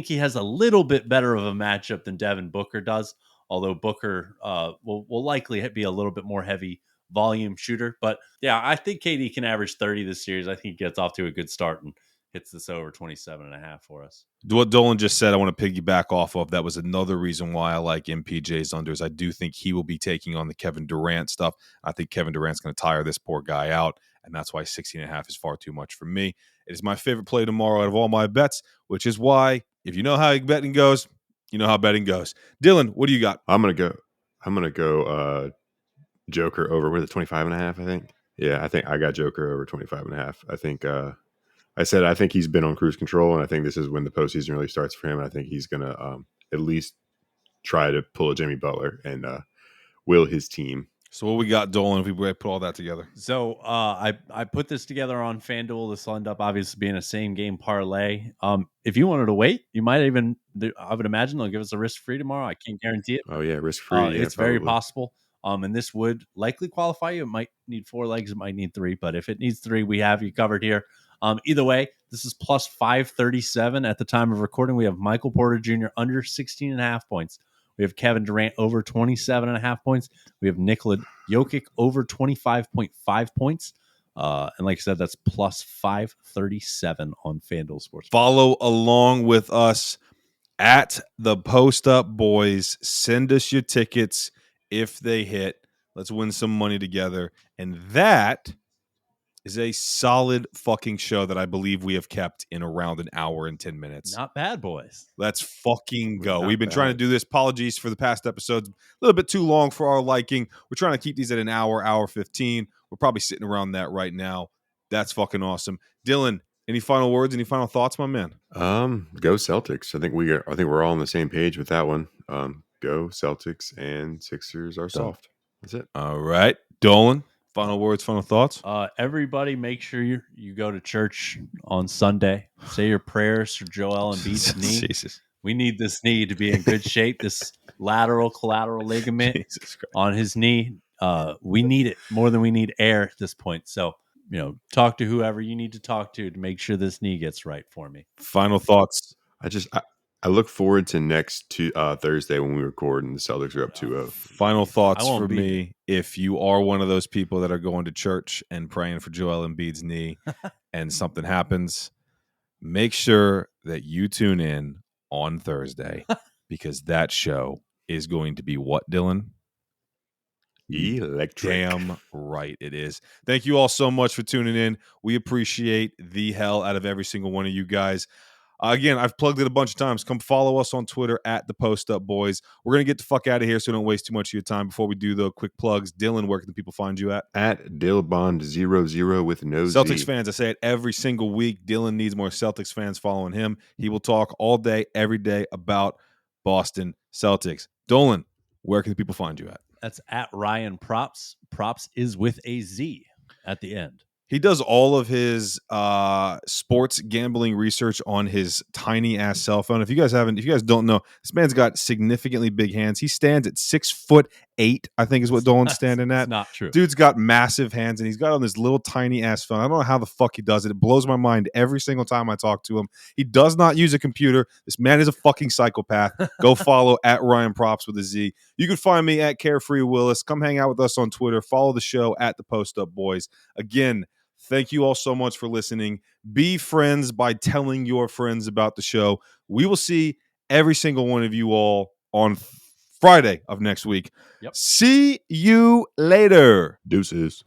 he has a little bit better of a matchup than Devin Booker does. although Booker will likely be a little bit more heavy volume shooter. But yeah, I think KD can average 30 this series. I think he gets off to a good start and hits this over 27.5 for us. What Dolan just said, I want to piggyback off of. That was another reason why I like MPJ's unders. I do think he will be taking on the Kevin Durant stuff. I think Kevin Durant's going to tire this poor guy out, and that's why 16.5 is far too much for me. It is my favorite play tomorrow out of all my bets, which is why, if you know how betting goes, you know how betting goes. Dylan, what do you got? I'm gonna go Joker over with 25.5, I think. Yeah, I think I got Joker over 25.5. I think I think he's been on cruise control, and I think this is when the postseason really starts for him. And I think he's gonna at least try to pull a Jimmy Butler and will his team. So what we got, Dolan, if we put all that together? So I put this together on FanDuel. This will end up obviously being a same game parlay. If you wanted to wait, you might even. I would imagine they'll give us a risk free tomorrow. I can't guarantee it. Oh yeah, risk free. Yeah, it's very possible. And this would likely qualify you. It might need 4 legs. It might need 3. But if it needs 3, we have you covered here. Either way, this is plus 537 at the time of recording. We have Michael Porter Jr. under 16.5 points. We have Kevin Durant over 27.5 points. We have Nikola Jokic over 25.5 points. And like I said, that's plus 537 on FanDuel Sports. Follow along with us at the Post Up Boys. Send us your tickets if they hit. Let's win some money together. And that is a solid fucking show that I believe we have kept in around an hour and 10 minutes. Not bad, boys. Let's fucking go. Not We've been bad. trying to do this. Apologies for the past episodes. A little bit too long for our liking. We're trying to keep these at an hour 15. We're probably sitting around that right now. That's fucking awesome. Dylan, any final words? Any final thoughts, my man? Go Celtics. I think we're all on the same page with that one. Go Celtics, and Sixers are soft. That's it. All right. Dolan, final words, final thoughts? Everybody make sure you go to church on Sunday. Say your prayers for Joel Embiid's knee. Jesus. We need this knee to be in good shape. This lateral collateral ligament on his knee. We need it more than we need air at this point. So, talk to whoever you need to talk to make sure this knee gets right for me. Final thoughts. I look forward to next Thursday when we record and the Celtics are up 2-0. Final thoughts for me. If you are one of those people that are going to church and praying for Joel Embiid's knee and something happens, make sure that you tune in on Thursday because that show is going to be what, Dylan? Electric. Damn right it is. Thank you all so much for tuning in. We appreciate the hell out of every single one of you guys. Again, I've plugged it a bunch of times. Come follow us on Twitter at the Post Up Boys. We're going to get the fuck out of here so don't waste too much of your time. Before we do the quick plugs, Dylan, where can the people find you at? At Dillbond00 with no Celtics Z. fans, I say it every single week. Dylan needs more Celtics fans following him. He will talk all day, every day about Boston Celtics. Dolan, where can the people find you at? That's at Ryan Props. Props is with a Z at the end. He does all of his sports gambling research on his tiny ass cell phone. If you guys don't know, this man's got significantly big hands. He stands at 6'8", I think is what Dolan's standing at. That's not true. Dude's got massive hands, and he's got on this little tiny ass phone. I don't know how the fuck he does it. It blows my mind every single time I talk to him. He does not use a computer. This man is a fucking psychopath. Go follow at Ryan Props with a Z. You can find me at Carefree Willis. Come hang out with us on Twitter. Follow the show at the Post Up Boys. Again, thank you all so much for listening. Be friends by telling your friends about the show. We will see every single one of you all on Friday of next week. Yep. See you later. Deuces.